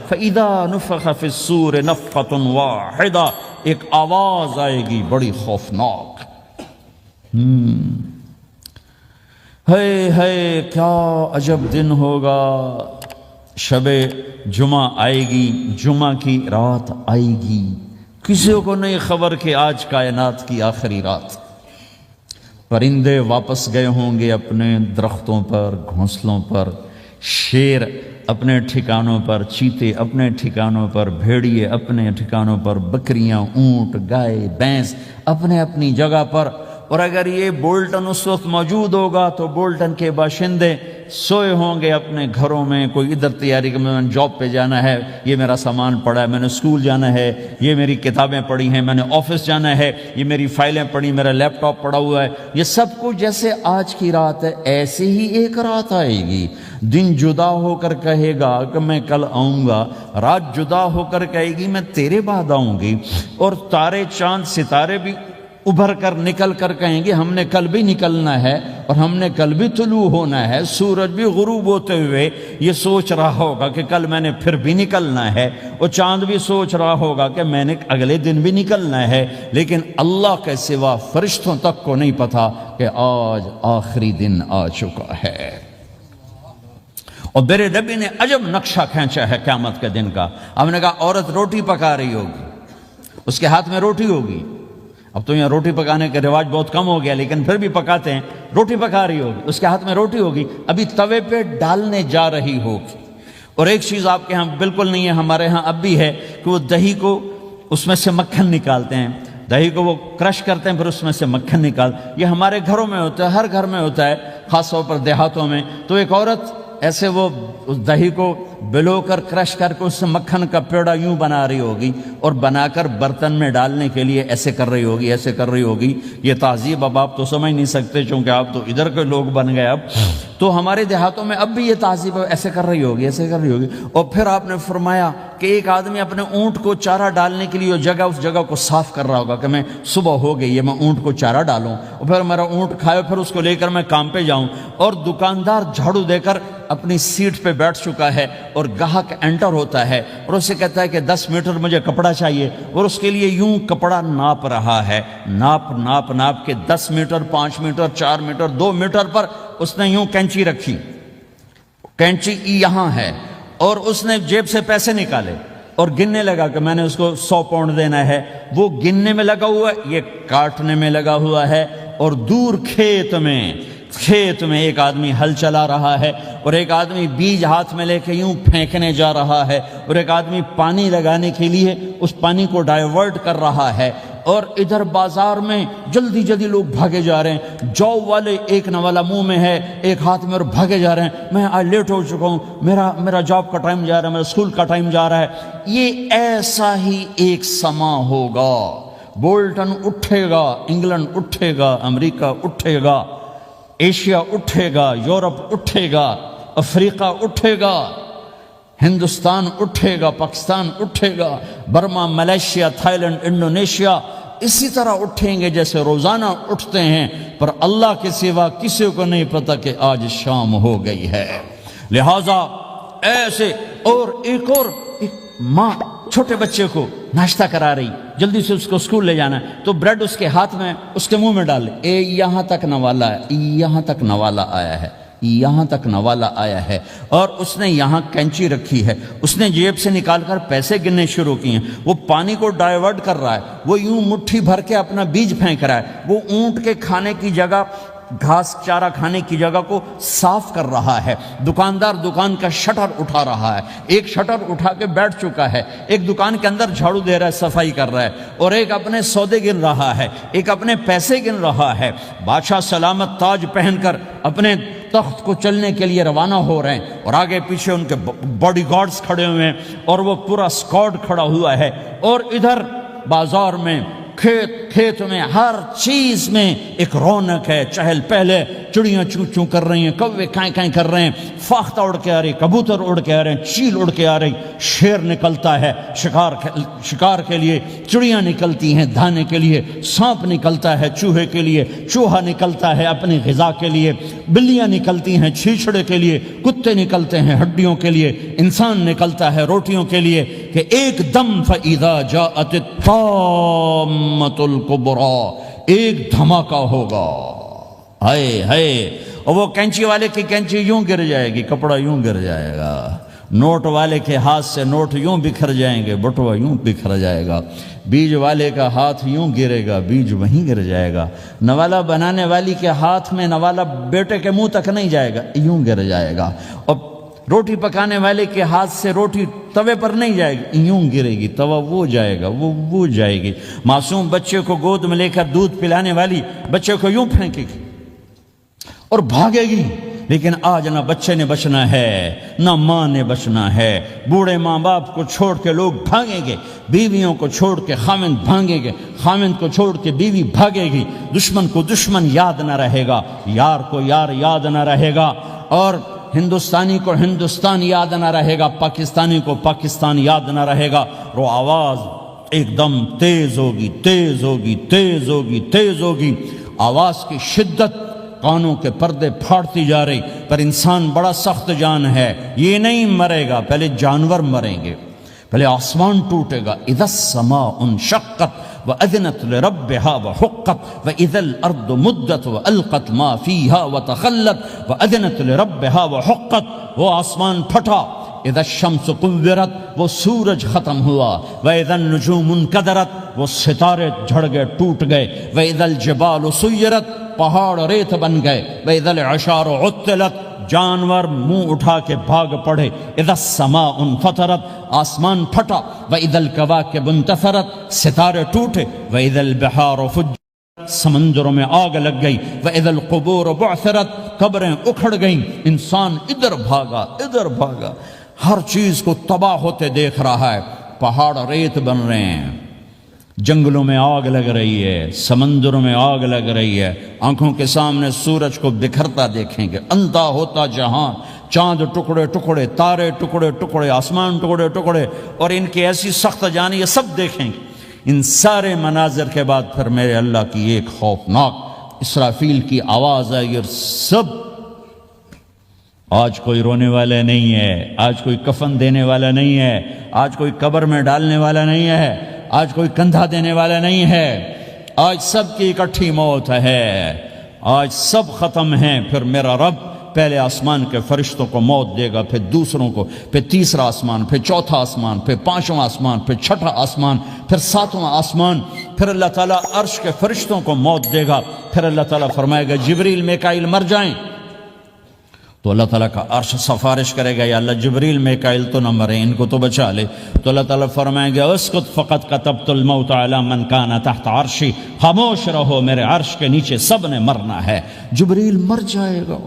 فَإِذَا نُفِخَ فِي الصُّورِ نَفْخَةٌ وَاحِدَةٌ، ایک آواز آئے گی بڑی خوفناک. ہے کیا عجب دن ہوگا. شب جمعہ آئے گی، جمعہ کی رات آئے گی، کسی کو نہیں خبر کہ آج کائنات کی آخری رات. پرندے واپس گئے ہوں گے اپنے درختوں پر، گھونسلوں پر، شیر اپنے ٹھکانوں پر، چیتے اپنے ٹھکانوں پر، بھیڑیے اپنے ٹھکانوں پر، بکریاں، اونٹ، گائے، بھینس اپنے اپنی جگہ پر. اور اگر یہ بولٹن اس وقت موجود ہوگا تو بولٹن کے باشندے سوئے ہوں گے اپنے گھروں میں. کوئی ادھر تیاری کہ میں نے جاب پہ جانا ہے، یہ میرا سامان پڑا ہے، میں نے اسکول جانا ہے، یہ میری کتابیں پڑھی ہیں، میں نے آفس جانا ہے، یہ میری فائلیں پڑھی، میرا لیپ ٹاپ پڑا ہوا ہے. یہ سب کچھ جیسے آج کی رات ہے ایسے ہی ایک رات آئے گی. دن جدا ہو کر کہے گا کہ میں کل آؤں گا، رات جدا ہو کر کہے گی میں تیرے بعد آؤں گی. اور تارے چاند ستارے بھی ابھر کر نکل کر کہیں گے ہم نے کل بھی نکلنا ہے اور ہم نے کل بھی طلوع ہونا ہے. سورج بھی غروب ہوتے ہوئے یہ سوچ رہا ہوگا کہ کل میں نے پھر بھی نکلنا ہے، اور چاند بھی سوچ رہا ہوگا کہ میں نے اگلے دن بھی نکلنا ہے. لیکن اللہ کے سوا فرشتوں تک کو نہیں پتا کہ آج آخری دن آ چکا ہے. اور میرے نبی نے عجب نقشہ کھینچا ہے قیامت کے دن کا. ہم نے کہا عورت روٹی پکا رہی ہوگی، اس کے ہاتھ میں روٹی ہوگی. اب تو یہاں روٹی پکانے کا رواج بہت کم ہو گیا لیکن پھر بھی پکاتے ہیں. روٹی پکا رہی ہوگی، اس کے ہاتھ میں روٹی ہوگی، ابھی توے پہ ڈالنے جا رہی ہوگی. اور ایک چیز آپ کے ہاں بالکل نہیں ہے، ہمارے ہاں اب بھی ہے کہ وہ دہی کو اس میں سے مکھن نکالتے ہیں، دہی کو وہ کرش کرتے ہیں پھر اس میں سے مکھن نکالتے. یہ ہمارے گھروں میں ہوتا ہے، ہر گھر میں ہوتا ہے، خاص طور پر دیہاتوں میں. تو ایک عورت ایسے وہ اس دہی کو بلو کر کرش کر کے اس سے مکھن کا پیڑا یوں بنا رہی ہوگی اور بنا کر برتن میں ڈالنے کے لیے ایسے کر رہی ہوگی، ایسے کر رہی ہوگی. یہ تہذیب اب آپ تو سمجھ نہیں سکتے چونکہ آپ تو ادھر کے لوگ بن گئے. اب تو ہمارے دیہاتوں میں اب بھی یہ تہذیب ایسے کر رہی ہوگی، ایسے کر رہی ہوگی. اور پھر آپ نے فرمایا کہ ایک آدمی اپنے اونٹ کو چارہ ڈالنے کے لیے وہ جگہ اس جگہ کو صاف کر رہا ہوگا کہ میں صبح ہو گئی ہے، میں اونٹ کو چارہ ڈالوں اور پھر میرا اونٹ کھائے پھر اس کو لے کر میں کام پہ جاؤں. اور دکاندار جھاڑو دے کر اپنی سیٹ پہ بیٹھ چکا ہے اور گاہک انٹر ہوتا ہے اور اسے کہتا ہے کہ 10 میٹر مجھے کپڑا چاہیے، اور اس کے لیے یوں کپڑا ناپ رہا ہے، ناپ کے 10 میٹر، 5 میٹر، 4 میٹر، 2 میٹر پر اس نے یوں کینچی رکھی، کینچی یہاں ہے، اور اس نے جیب سے پیسے نکالے اور گننے لگا کہ میں نے اس کو 100 پاؤنڈ دینا ہے. وہ گننے میں لگا ہوا ہے، یہ کاٹنے میں لگا ہوا ہے. اور دور کھیت میں ایک آدمی ہل چلا رہا ہے اور ایک آدمی بیج ہاتھ میں لے کے یوں پھینکنے جا رہا ہے اور ایک آدمی پانی لگانے کے لیے اس پانی کو ڈائیورٹ کر رہا ہے. اور ادھر بازار میں جلدی جلدی لوگ بھاگے جا رہے ہیں، جاب والے ایک نوالا منہ میں ہے، ایک ہاتھ میں، اور بھاگے جا رہے ہیں. میں آج لیٹ ہو چکا ہوں، میرا جاب کا ٹائم جا رہا ہے، میرا اسکول کا ٹائم جا رہا ہے. یہ ایسا ہی ایک سما ہوگا. بولٹن اٹھے گا، انگلینڈ اٹھے گا، امریکہ اٹھے گا، ایشیا اٹھے گا، یورپ اٹھے گا، افریقہ اٹھے گا، ہندوستان اٹھے گا، پاکستان اٹھے گا، Burma, Malaysia, Thailand, Indonesia اسی طرح اٹھیں گے جیسے روزانہ اٹھتے ہیں. پر اللہ کے سوا کسی کو نہیں پتا کہ آج شام ہو گئی ہے. لہذا ایسے. اور ایک ماں چھوٹے بچے کو ناشتہ کرا رہی، جلدی سے اس کو اسکول لے جانا ہے، تو بریڈ اس کے ہاتھ میں اس کے منہ میں ڈال لے. یہاں تک نوالا ہے، یہاں تک نوالا آیا ہے، یہاں تک نوالا آیا ہے. اور اس نے یہاں کینچی رکھی ہے، اس نے جیب سے نکال کر پیسے گننے شروع کیے ہیں. وہ پانی کو ڈائیورٹ کر رہا ہے، وہ یوں مٹھی بھر کے اپنا بیج پھینک رہا ہے. وہ اونٹ کے کھانے کی جگہ، گھاس چارہ کھانے کی جگہ کو صاف کر رہا ہے. دکاندار دکان کا شٹر اٹھا رہا ہے، ایک شٹر اٹھا کے بیٹھ چکا ہے، ایک دکان کے اندر جھاڑو دے رہا ہے، صفائی کر رہا ہے، اور ایک اپنے سودے گن رہا ہے، ایک اپنے پیسے گن رہا ہے. بادشاہ سلامت تاج پہن کر اپنے تخت کو چلنے کے لیے روانہ ہو رہے ہیں اور آگے پیچھے ان کے باڈی گارڈز کھڑے ہوئے ہیں اور وہ پورا اسکواڈ کھڑا ہوا ہے. اور ادھر بازار میں، کھیت میں، ہر چیز میں ایک رونق ہے، چہل پہلے. چڑیاں چوں چوں کر رہی ہیں، کوے کائیں کائیں کر رہے ہیں، فاختہ اڑ کے آ رہی، کبوتر اڑ کے آ رہے ہیں، چیل اڑ کے آ رہی، شیر نکلتا ہے شکار کے لیے، چڑیاں نکلتی ہیں دھانے کے لیے، سانپ نکلتا ہے چوہے کے لیے، چوہا نکلتا ہے اپنی غذا کے لیے، بلیاں نکلتی ہیں چھیچڑے کے لیے، کتے نکلتے ہیں ہڈیوں کے لیے، انسان نکلتا ہے روٹیوں کے لیے، کہ ایک دم فَإِذَا جَاءَتِ الطَّامَّةُ الْكُبْرَى، ایک دھماکہ ہوگا، ہائے ہائے، اور وہ کینچی والے کی کینچی یوں گر جائے گی، کپڑا یوں گر جائے گا، نوٹ والے کے ہاتھ سے نوٹ یوں بکھر جائیں گے، بٹوا یوں بکھر جائے گا، بیج والے کا ہاتھ یوں گرے گا، بیج وہیں گر جائے گا، نوالا بنانے والی کے ہاتھ میں نوالا بیٹے کے منہ تک نہیں جائے گا، یوں گر جائے گا، اور روٹی پکانے والے کے ہاتھ سے روٹی توے پر نہیں جائے گی، یوں گرے گی، توا وہ جائے گا، وہ جائے گی، معصوم بچے کو گود میں لے کر دودھ پلانے والی بچے کو یوں پھینکے گی اور بھاگے گی، لیکن آج نہ بچے نے بچنا ہے نہ ماں نے بچنا ہے، بوڑھے ماں باپ کو چھوڑ کے لوگ بھاگیں گے، بیویوں کو چھوڑ کے خامند بھاگیں گے، خامند کو چھوڑ کے بیوی بھاگے گی، دشمن کو دشمن یاد نہ رہے گا، یار کو یار یاد نہ رہے گا، اور ہندوستانی کو ہندوستان یاد نہ رہے گا، پاکستانی کو پاکستان یاد نہ رہے گا، وہ آواز ایک دم تیز ہوگی، تیز ہوگی، تیز ہوگی، تیز ہوگی، آواز کی شدت کانوں کے پردے پھاڑتی جا رہی، پر انسان بڑا سخت جان ہے، یہ نہیں مرے گا، پہلے جانور مریں گے، پہلے آسمان ٹوٹے گا، اذا السماء انشقت وَأَذِنَتْ لِرَبِّهَا وَحُقَّتْ وَإِذَا الْأَرْضُ مُدَّتْ وَأَلْقَتْ مَا فِيهَا وَتَخَلَّتْ وَأَذِنَتْ لِرَبِّهَا وَحُقَّتْ، وہ آسمان پھٹا، اذا الشمس قُوِّرَتْ، وہ سورج ختم ہوا، وَإِذَا النُّجُومُ انْكَدَرَتْ، وہ ستارے جھڑ گئے ٹوٹ گئے، وَإِذَا الْجِبَالُ سُيِّرَتْ، پہاڑ ریت بن گئے، وَإِذَا الْعِشَارُ عُطِّلَتْ، جانور منہ اٹھا کے بھاگ پڑے، اذا السماء انفطرت، آسمان پھٹا، وَإِذَا الْكَوَاكِبُ انتثرت، ستارے ٹوٹے، وَإِذَا الْبِحَارُ فُجِّرَتْ، سمندروں میں آگ لگ گئی، وَإِذَا الْقُبُورُ بُعْثِرَتْ، قبریں اکھڑ گئیں، انسان ادھر بھاگا ادھر بھاگا، ہر چیز کو تباہ ہوتے دیکھ رہا ہے، پہاڑ ریت بن رہے ہیں، جنگلوں میں آگ لگ رہی ہے، سمندروں میں آگ لگ رہی ہے، آنکھوں کے سامنے سورج کو بکھرتا دیکھیں گے، اندھا ہوتا جہاں، چاند ٹکڑے ٹکڑے، تارے ٹکڑے ٹکڑے، آسمان ٹکڑے ٹکڑے، اور ان کی ایسی سخت جانی، یہ سب دیکھیں گے۔ ان سارے مناظر کے بعد پھر میرے اللہ کی ایک خوفناک اسرافیل کی آواز آئی، اور سب، آج کوئی رونے والا نہیں ہے، آج کوئی کفن دینے والا نہیں ہے، آج کوئی قبر میں ڈالنے والا نہیں ہے، آج کوئی کندھا دینے والا نہیں ہے، آج سب کی اکٹھی موت ہے، آج سب ختم ہیں۔ پھر میرا رب پہلے آسمان کے فرشتوں کو موت دے گا، پھر دوسروں کو، پھر تیسرا آسمان، پھر چوتھا آسمان، پھر پانچواں آسمان، پھر چھٹا آسمان، پھر ساتواں آسمان، پھر اللہ تعالیٰ عرش کے فرشتوں کو موت دے گا، پھر اللہ تعالیٰ فرمائے گا جبریل میکائیل مر جائیں، تو اللہ تعالیٰ کا عرش سفارش کرے گا، یا اللہ جبریل میکائیل تو نہ مریں، ان کو تو بچا لے، تو اللہ تعالیٰ فرمائیں گے اسکت فقط کتبت الموت علی من کان تحت عرشی، خاموش رہو، میرے عرش کے نیچے سب نے مرنا ہے۔ جبریل مر جائے گا،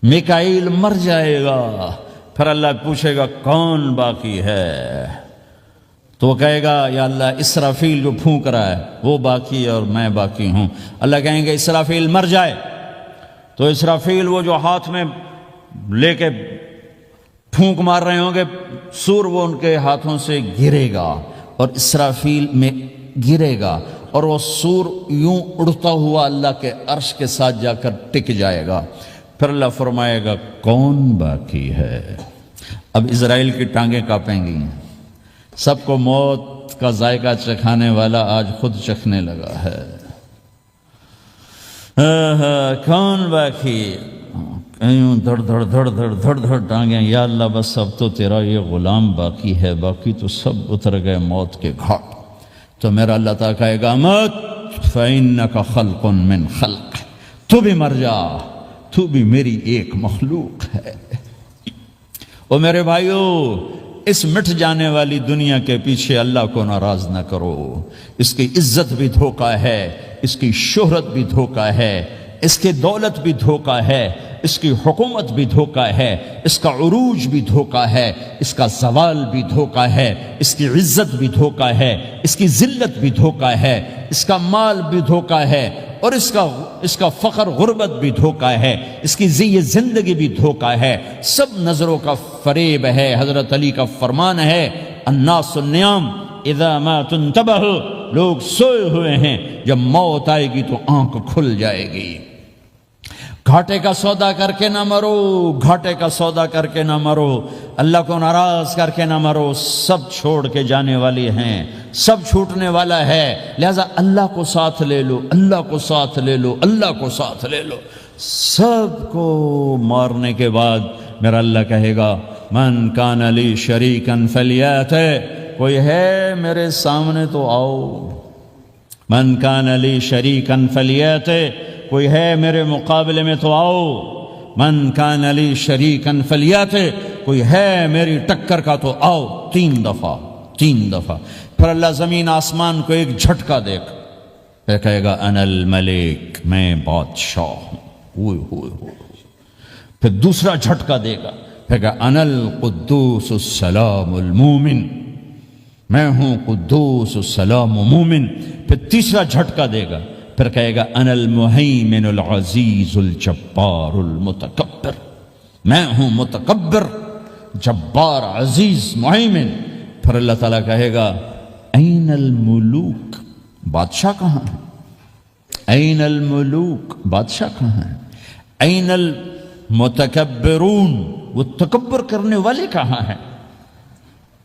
میکائیل مر جائے گا، پھر اللہ پوچھے گا کون باقی ہے، تو وہ کہے گا یا اللہ اسرافیل جو پھونک رہا ہے وہ باقی ہے اور میں باقی ہوں۔ اللہ کہیں گے اسرافیل مر جائے، تو اسرافیل وہ جو ہاتھ میں لے کے پھونک مار رہے ہوں گے سور، وہ ان کے ہاتھوں سے گرے گا اور اسرافیل میں گرے گا، اور وہ سور یوں اڑتا ہوا اللہ کے عرش کے ساتھ جا کر ٹک جائے گا۔ پھر اللہ فرمائے گا کون باقی ہے؟ اب اسرائیل کی ٹانگیں کانپیں گی، سب کو موت کا ذائقہ چکھانے والا آج خود چکھنے لگا ہے۔ کون باقی؟ یوں دھڑ دھڑ دھڑ دھڑ دھڑ دھڑ ٹانگیں، یا اللہ بس اب تو تیرا یہ غلام باقی ہے، باقی تو سب اتر گئے موت کے گھاٹ۔ تو میرا اللہ تعالیٰ کہے گا مت فَإِنَّكَ خَلْقٌ مِّن خَلْقِ، تو بھی مر جا، تو بھی میری ایک مخلوق ہے۔ اور میرے بھائیو، اس مٹ جانے والی دنیا کے پیچھے اللہ کو ناراض نہ کرو، اس کی عزت بھی دھوکہ ہے، اس کی شہرت بھی دھوکہ ہے، اس کی دولت بھی دھوکہ ہے، اس کی حکومت بھی دھوکہ ہے، اس کا عروج بھی دھوکہ ہے، اس کا زوال بھی دھوکہ ہے، اس کی عزت بھی دھوکہ ہے، اس کی ذلت بھی دھوکہ ہے، اس کا مال بھی دھوکہ ہے، اور اس کا فقر غربت بھی دھوکہ ہے، اس کی زندگی بھی دھوکہ ہے، سب نظروں کا فریب ہے۔ حضرت علی کا فرمان ہے الناس النیام اذا ما تنتبہ، لوگ سوئے ہوئے ہیں، جب موت آئے گی تو آنکھ کھل جائے گی۔ گھاٹے کا سودا کر کے نہ مرو، گھاٹے کا سودا کر کے نہ مرو، اللہ کو ناراض کر کے نہ مرو، سب چھوڑ کے جانے والی ہیں، سب چھوٹنے والا ہے، لہذا اللہ کو ساتھ لے لو، اللہ کو ساتھ لے لو، اللہ کو ساتھ لے لو۔ سب کو مارنے کے بعد میرا اللہ کہے گا من کان لی شریکن فلیات، کوئی ہے میرے سامنے تو آؤ، من کان لی شریکن فلیات، کوئی ہے میرے مقابلے میں تو آؤ، من کان علی شریکن فلیات، کوئی ہے میری ٹکر کا تو آؤ، تین دفعہ۔ پھر اللہ زمین آسمان کو ایک جھٹکا دے گا، پھر کہے گا انا الملک، میں بادشاہ ہوں، پھر دوسرا جھٹکا دے گا، پھر کہا انا القدوس السلام المومن، میں ہوں قدوس السلام مومن، پھر تیسرا جھٹکا دے گا، پھر کہے گا انا المہیمن العزیز الجبار المتکبر، میں ہوں متکبر، جبار، عزیز، مہیمن۔ پھر اللہ تعالیٰ کہے گا این الملوک، بادشاہ کہاں ہے؟ این الملوک، بادشاہ کہاں ہے؟ این المتکبرون، وہ تکبر کرنے والے کہاں ہیں؟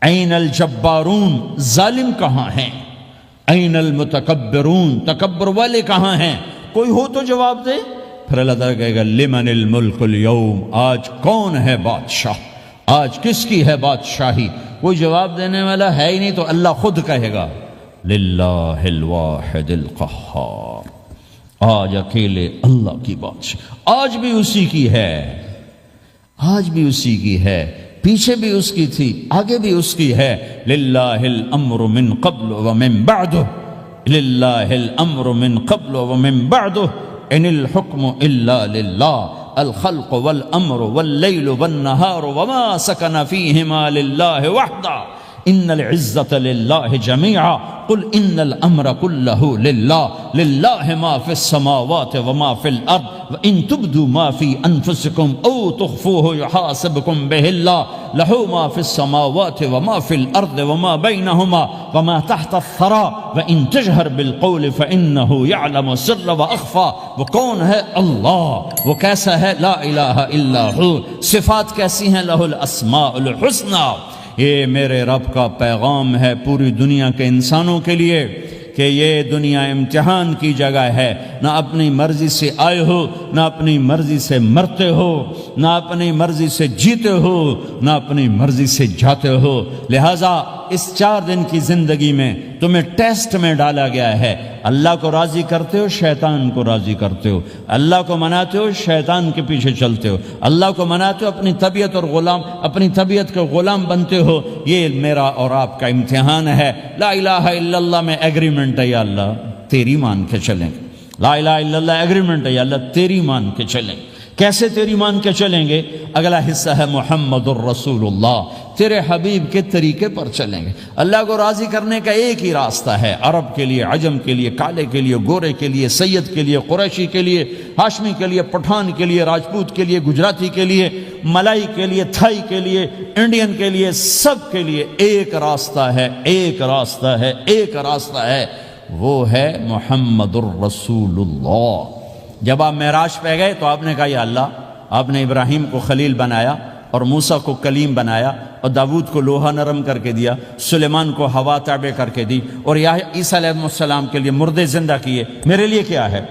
این الجبارون، ظالم کہاں ہیں؟ این المتکبرون، تکبر والے کہاں ہیں؟ کوئی ہو تو جواب دے۔ پھر اللہ تعالیٰ کہے گا لمن الملک اليوم، آج کون ہے بادشاہ، آج کس کی ہے بادشاہی؟ کوئی جواب دینے والا ہے ہی نہیں، تو اللہ خود کہے گا للہ الواحد القہار، آج اکیلے اللہ کی بادشاہ، آج بھی اسی کی ہے، آج بھی اسی کی ہے، پیچھے بھی اس کی تھی، آگے بھی اس کی ہے۔ للہ الامر من قبل ومن بعد، للہ الامر من قبل ومن بعد، ان الحکم الا للہ، الخلق والامر واللیل والنہار وما سکن فیہما للہ وحدہ، ان العزت للہ جمیعا، قل ان الامر کلہ للہ، للہ ما فی السماوات وما فی الارض، وان تبدوا ما فی انفسکم او تخفوه یحاسبکم بہ اللہ، لہ ما فی السماوات وما فی الارض وما بینہما وما تحت الثرى، وان تجہر بالقول فانہ یعلم السر واخفى۔ وہ کون ہے؟ اللہ۔ وہ کیسا ہے؟ لا الہ الا ہو۔ صفات کیسی ہیں؟ لہ الاسماء الحسنى۔ یہ میرے رب کا پیغام ہے پوری دنیا کے انسانوں کے لیے کہ یہ دنیا امتحان کی جگہ ہے، نہ اپنی مرضی سے آئے ہو، نہ اپنی مرضی سے مرتے ہو، نہ اپنی مرضی سے جیتے ہو، نہ اپنی مرضی سے جاتے ہو۔ لہٰذا اس 4 دن کی زندگی میں تمہیں ٹیسٹ میں ڈالا گیا ہے۔ اللہ کو راضی کرتے ہو، شیطان کو راضی کرتے ہو، اللہ کو مناتے ہو، شیطان کے پیچھے چلتے ہو، اللہ کو مناتے ہو، اپنی طبیعت اور اپنی طبیعت کے غلام بنتے ہو۔ یہ میرا اور آپ کا امتحان ہے۔ لا الہ الا اللہ میں ایگریمنٹ ہے، یا اللہ تیری مان کے چلیں گے۔ لا الہ الا اللہ ایگریمنٹ ہے، یا اللہ تیری مان کے چلیں گے۔ کیسے تیری مان کے چلیں گے؟ اگلا حصہ ہے محمد الرسول اللہ، تیرے حبیب کے طریقے پر چلیں گے۔ اللہ کو راضی کرنے کا ایک ہی راستہ ہے، عرب کے لیے، عجم کے لیے، کالے کے لیے، گورے کے لیے، سید کے لیے، قریشی کے لیے، ہاشمی کے لیے، پٹھان کے لیے، راجپوت کے لیے، گجراتی کے لیے، ملائی کے لیے، تھائی کے لیے، انڈین کے لیے، سب کے لیے ایک راستہ ہے، ایک راستہ ہے، ایک راستہ ہے، وہ ہے محمد الرسول اللہ۔ جب آپ معراج پہ گئے تو آپ نے کہا یا اللہ، آپ نے ابراہیم کو خلیل بنایا اور موسیٰ کو کلیم بنایا اور داود کو لوہا نرم کر کے دیا، سلیمان کو ہوا تابع کر کے دی، اور عیسیٰ علیہ السلام کے لیے مردے زندہ کیے، میرے لیے کیا ہے؟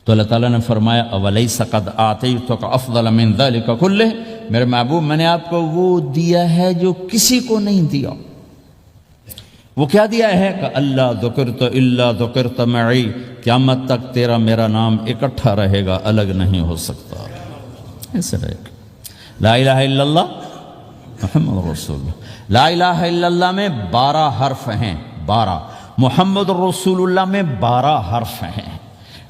تو اللہ تعالیٰ نے فرمایا اولیس قد آتیتک افضل من ذلک کلہ، میرے محبوب میں نے آپ کو وہ دیا ہے جو کسی کو نہیں دیا۔ وہ کیا دیا ہے؟ کہ اللہ ذکرت الا ذکرت معی، قیامت تک تیرا میرا نام اکٹھا رہے گا، الگ نہیں ہو سکتا، ایسے رہے گا۔ لا الہ الا اللہ محمد رسول اللہ۔ لا الہ الا اللہ میں 12 حرف ہیں، 12۔ محمد رسول اللہ میں 12 حرف ہیں۔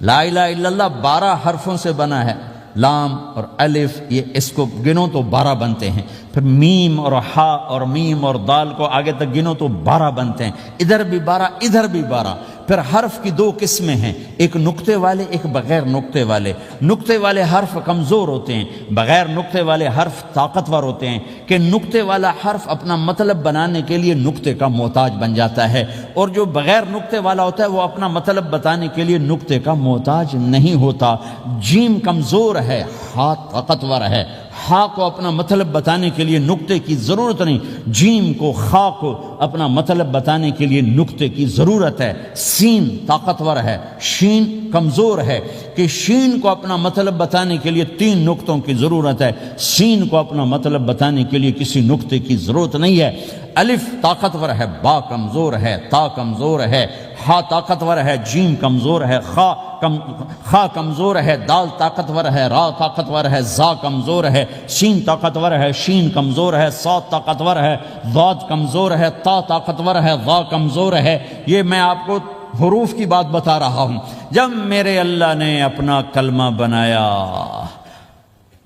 لا الہ الا اللہ 12 حرفوں سے بنا ہے، لام اور الف، یہ اس کو گنو تو 12 بنتے ہیں، پھر میم اور ہا اور میم اور دال کو آگے تک گنو تو 12 بنتے ہیں، ادھر بھی 12 ادھر بھی 12، پھر حرف کی دو قسمیں ہیں، ایک نقطے والے، ایک بغیر نقطے والے۔ نقطے والے حرف کمزور ہوتے ہیں، بغیر نقطے والے حرف طاقتور ہوتے ہیں، کہ نقطے والا حرف اپنا مطلب بنانے کے لیے نقطے کا محتاج بن جاتا ہے، اور جو بغیر نقطے والا ہوتا ہے وہ اپنا مطلب بتانے کے لیے نقطے کا محتاج نہیں ہوتا۔ جیم کمزور ہے، ہا طاقتور ہے، ہا کو اپنا مطلب بتانے کے لیے نقطے کی ضرورت نہیں، جیم کو، خا کو اپنا مطلب بتانے کے لیے نقطے کی ضرورت ہے۔ سین طاقتور ہے، شین کمزور ہے، کہ شین کو اپنا مطلب بتانے کے لیے 3 نقطوں کی ضرورت ہے، سین کو اپنا مطلب بتانے کے لیے کسی نقطے کی ضرورت نہیں ہے۔ الف طاقتور ہے، با کمزور ہے، تا کمزور ہے، ہا طاقتور ہے، جیم کمزور ہے، خا کمزور ہے، دال طاقتور ہے، را طاقتور ہے، زا کمزور ہے، سین طاقتور ہے، شین کمزور ہے، صاد طاقتور ہے، ضاد کمزور ہے، تا طاقتور ہے، ضا کمزور ہے۔ یہ میں آپ کو حروف کی بات بتا رہا ہوں۔ جب میرے اللہ نے اپنا کلمہ بنایا،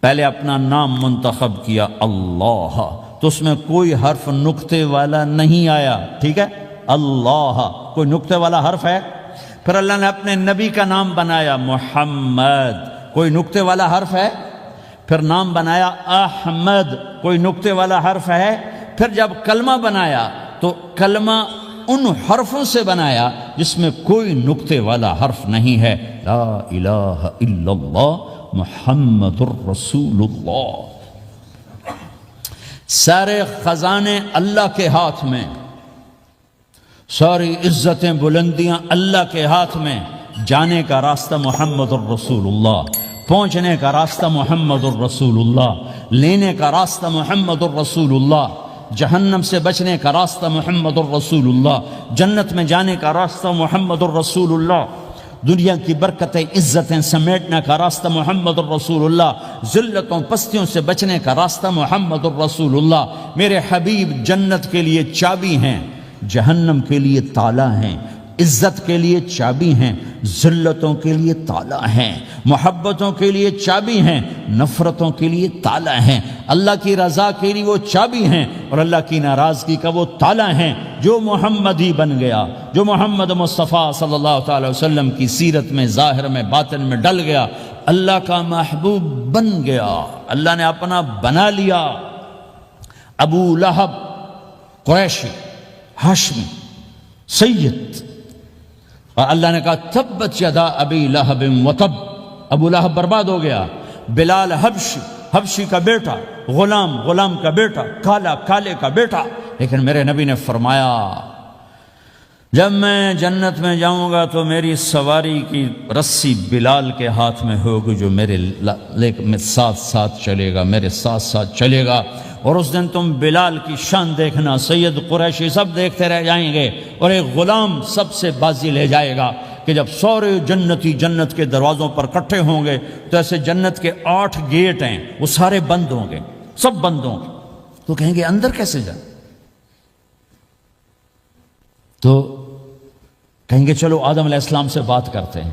پہلے اپنا نام منتخب کیا اللہ، تو اس میں کوئی حرف نقطے والا نہیں آیا، ٹھیک ہے؟ اللہ کوئی نقطے والا حرف ہے؟ پھر اللہ نے اپنے نبی کا نام بنایا محمد، کوئی نقطے والا حرف ہے؟ پھر نام بنایا احمد، کوئی نقطے والا حرف ہے؟ پھر جب کلمہ بنایا تو کلمہ ان حرفوں سے بنایا جس میں کوئی نقطے والا حرف نہیں ہے۔ لا الہ الا اللہ محمد الرسول اللہ۔ سارے خزانے اللہ کے ہاتھ میں، ساری عزتیں بلندیاں اللہ کے ہاتھ میں، جانے کا راستہ محمد الرسول اللہ، پہنچنے کا راستہ محمد الرسول اللہ، لینے کا راستہ محمد الرسول اللہ، جہنم سے بچنے کا راستہ محمد الرسول اللہ، جنت میں جانے کا راستہ محمد الرسول اللہ، دنیا کی برکتیں عزتیں سمیٹنے کا راستہ محمد الرسول اللہ، ذلتوں پستیوں سے بچنے کا راستہ محمد الرسول اللہ۔ میرے حبیب جنت کے لیے چابی ہیں، جہنم کے لیے تالا ہیں، عزت کے لیے چابی ہیں، ذلتوں کے لیے تالا ہیں، محبتوں کے لیے چابی ہیں، نفرتوں کے لیے تالا ہیں، اللہ کی رضا کے لیے وہ چابی ہیں، اور اللہ کی ناراضگی کا وہ تالا ہیں۔ جو محمدی بن گیا، جو محمد مصطفیٰ صلی اللہ تعالی وسلم کی سیرت میں، ظاہر میں، باطن میں ڈل گیا، اللہ کا محبوب بن گیا، اللہ نے اپنا بنا لیا۔ ابو لہب قریشی، ہاشمی، سید، اور اللہ نے کہا تبت یدا ابی لہب وتب، ابو لہب برباد ہو گیا۔ بلال حبشی، حبشی کا بیٹا، غلام، غلام کا بیٹا، کالا، کالے کا بیٹا، لیکن میرے نبی نے فرمایا جب میں جنت میں جاؤں گا تو میری سواری کی رسی بلال کے ہاتھ میں ہوگی، جو میرے ساتھ ساتھ چلے گا، میرے ساتھ ساتھ چلے گا، اور اس دن تم بلال کی شان دیکھنا، سید قریشی سب دیکھتے رہ جائیں گے، اور ایک غلام سب سے بازی لے جائے گا، کہ جب سارے جنتی جنت کے دروازوں پر کٹھے ہوں گے تو ایسے جنت کے 8 گیٹ ہیں، وہ سارے بند ہوں گے، سب بند ہوں گے، تو کہیں گے اندر کیسے جائیں؟ تو کہیں گے چلو آدم علیہ السلام سے بات کرتے ہیں۔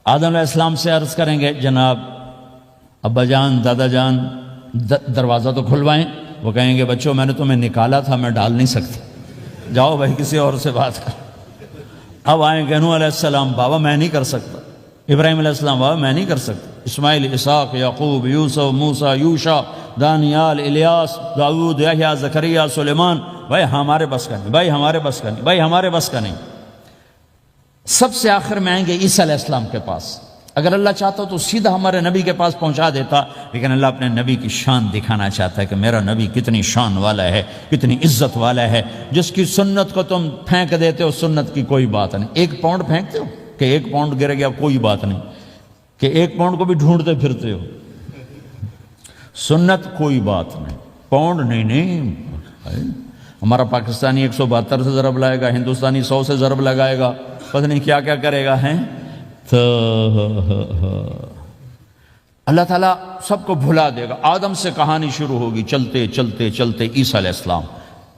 آدم علیہ السلام سے عرض کریں گے جناب ابا جان، دادا جان، دروازہ تو کھلوائیں۔ وہ کہیں گے بچوں میں نے تمہیں نکالا تھا، میں ڈال نہیں سکتی، جاؤ بھائی کسی اور سے بات کر۔ اب آئیں گے نوح علیہ السلام، بابا میں نہیں کر سکتا۔ ابراہیم علیہ السلام، بابا میں نہیں کر سکتا۔ اسماعیل، اسحاق، یعقوب، یوسف، موسیٰ، یوشع، دانیال، الیاس، داؤد، یحییٰ، زکریا، سلیمان، بھائی ہمارے بس کا نہیں، بھائی ہمارے بس کا نہیں، بھائی ہمارے بس کا نہیں۔ سب سے آخر میں آئیں گے عیسیٰ علیہ السلام کے پاس۔ اگر اللہ چاہتا تو سیدھا ہمارے نبی کے پاس پہنچا دیتا، لیکن اللہ اپنے نبی کی شان دکھانا چاہتا ہے کہ میرا نبی کتنی شان والا ہے، کتنی عزت والا ہے، جس کی سنت کو تم پھینک دیتے ہو، سنت کی کوئی بات نہیں۔ 1 پاؤنڈ پھینکتے ہو کہ 1 پاؤنڈ گر گیا، کوئی بات نہیں، کہ 1 پاؤنڈ کو بھی ڈھونڈتے پھرتے ہو، سنت کوئی بات نہیں، پاؤنڈ نہیں۔ ہمارا پاکستانی 172 سے ضرب لائے گا، ہندوستانی 100 سے ضرب لگائے گا، پتہ نہیں کیا کیا کرے گا، ہیں تو اللہ تعالیٰ سب کو بھلا دے گا۔ آدم سے کہانی شروع ہوگی، چلتے چلتے چلتے عیسیٰ علیہ السلام،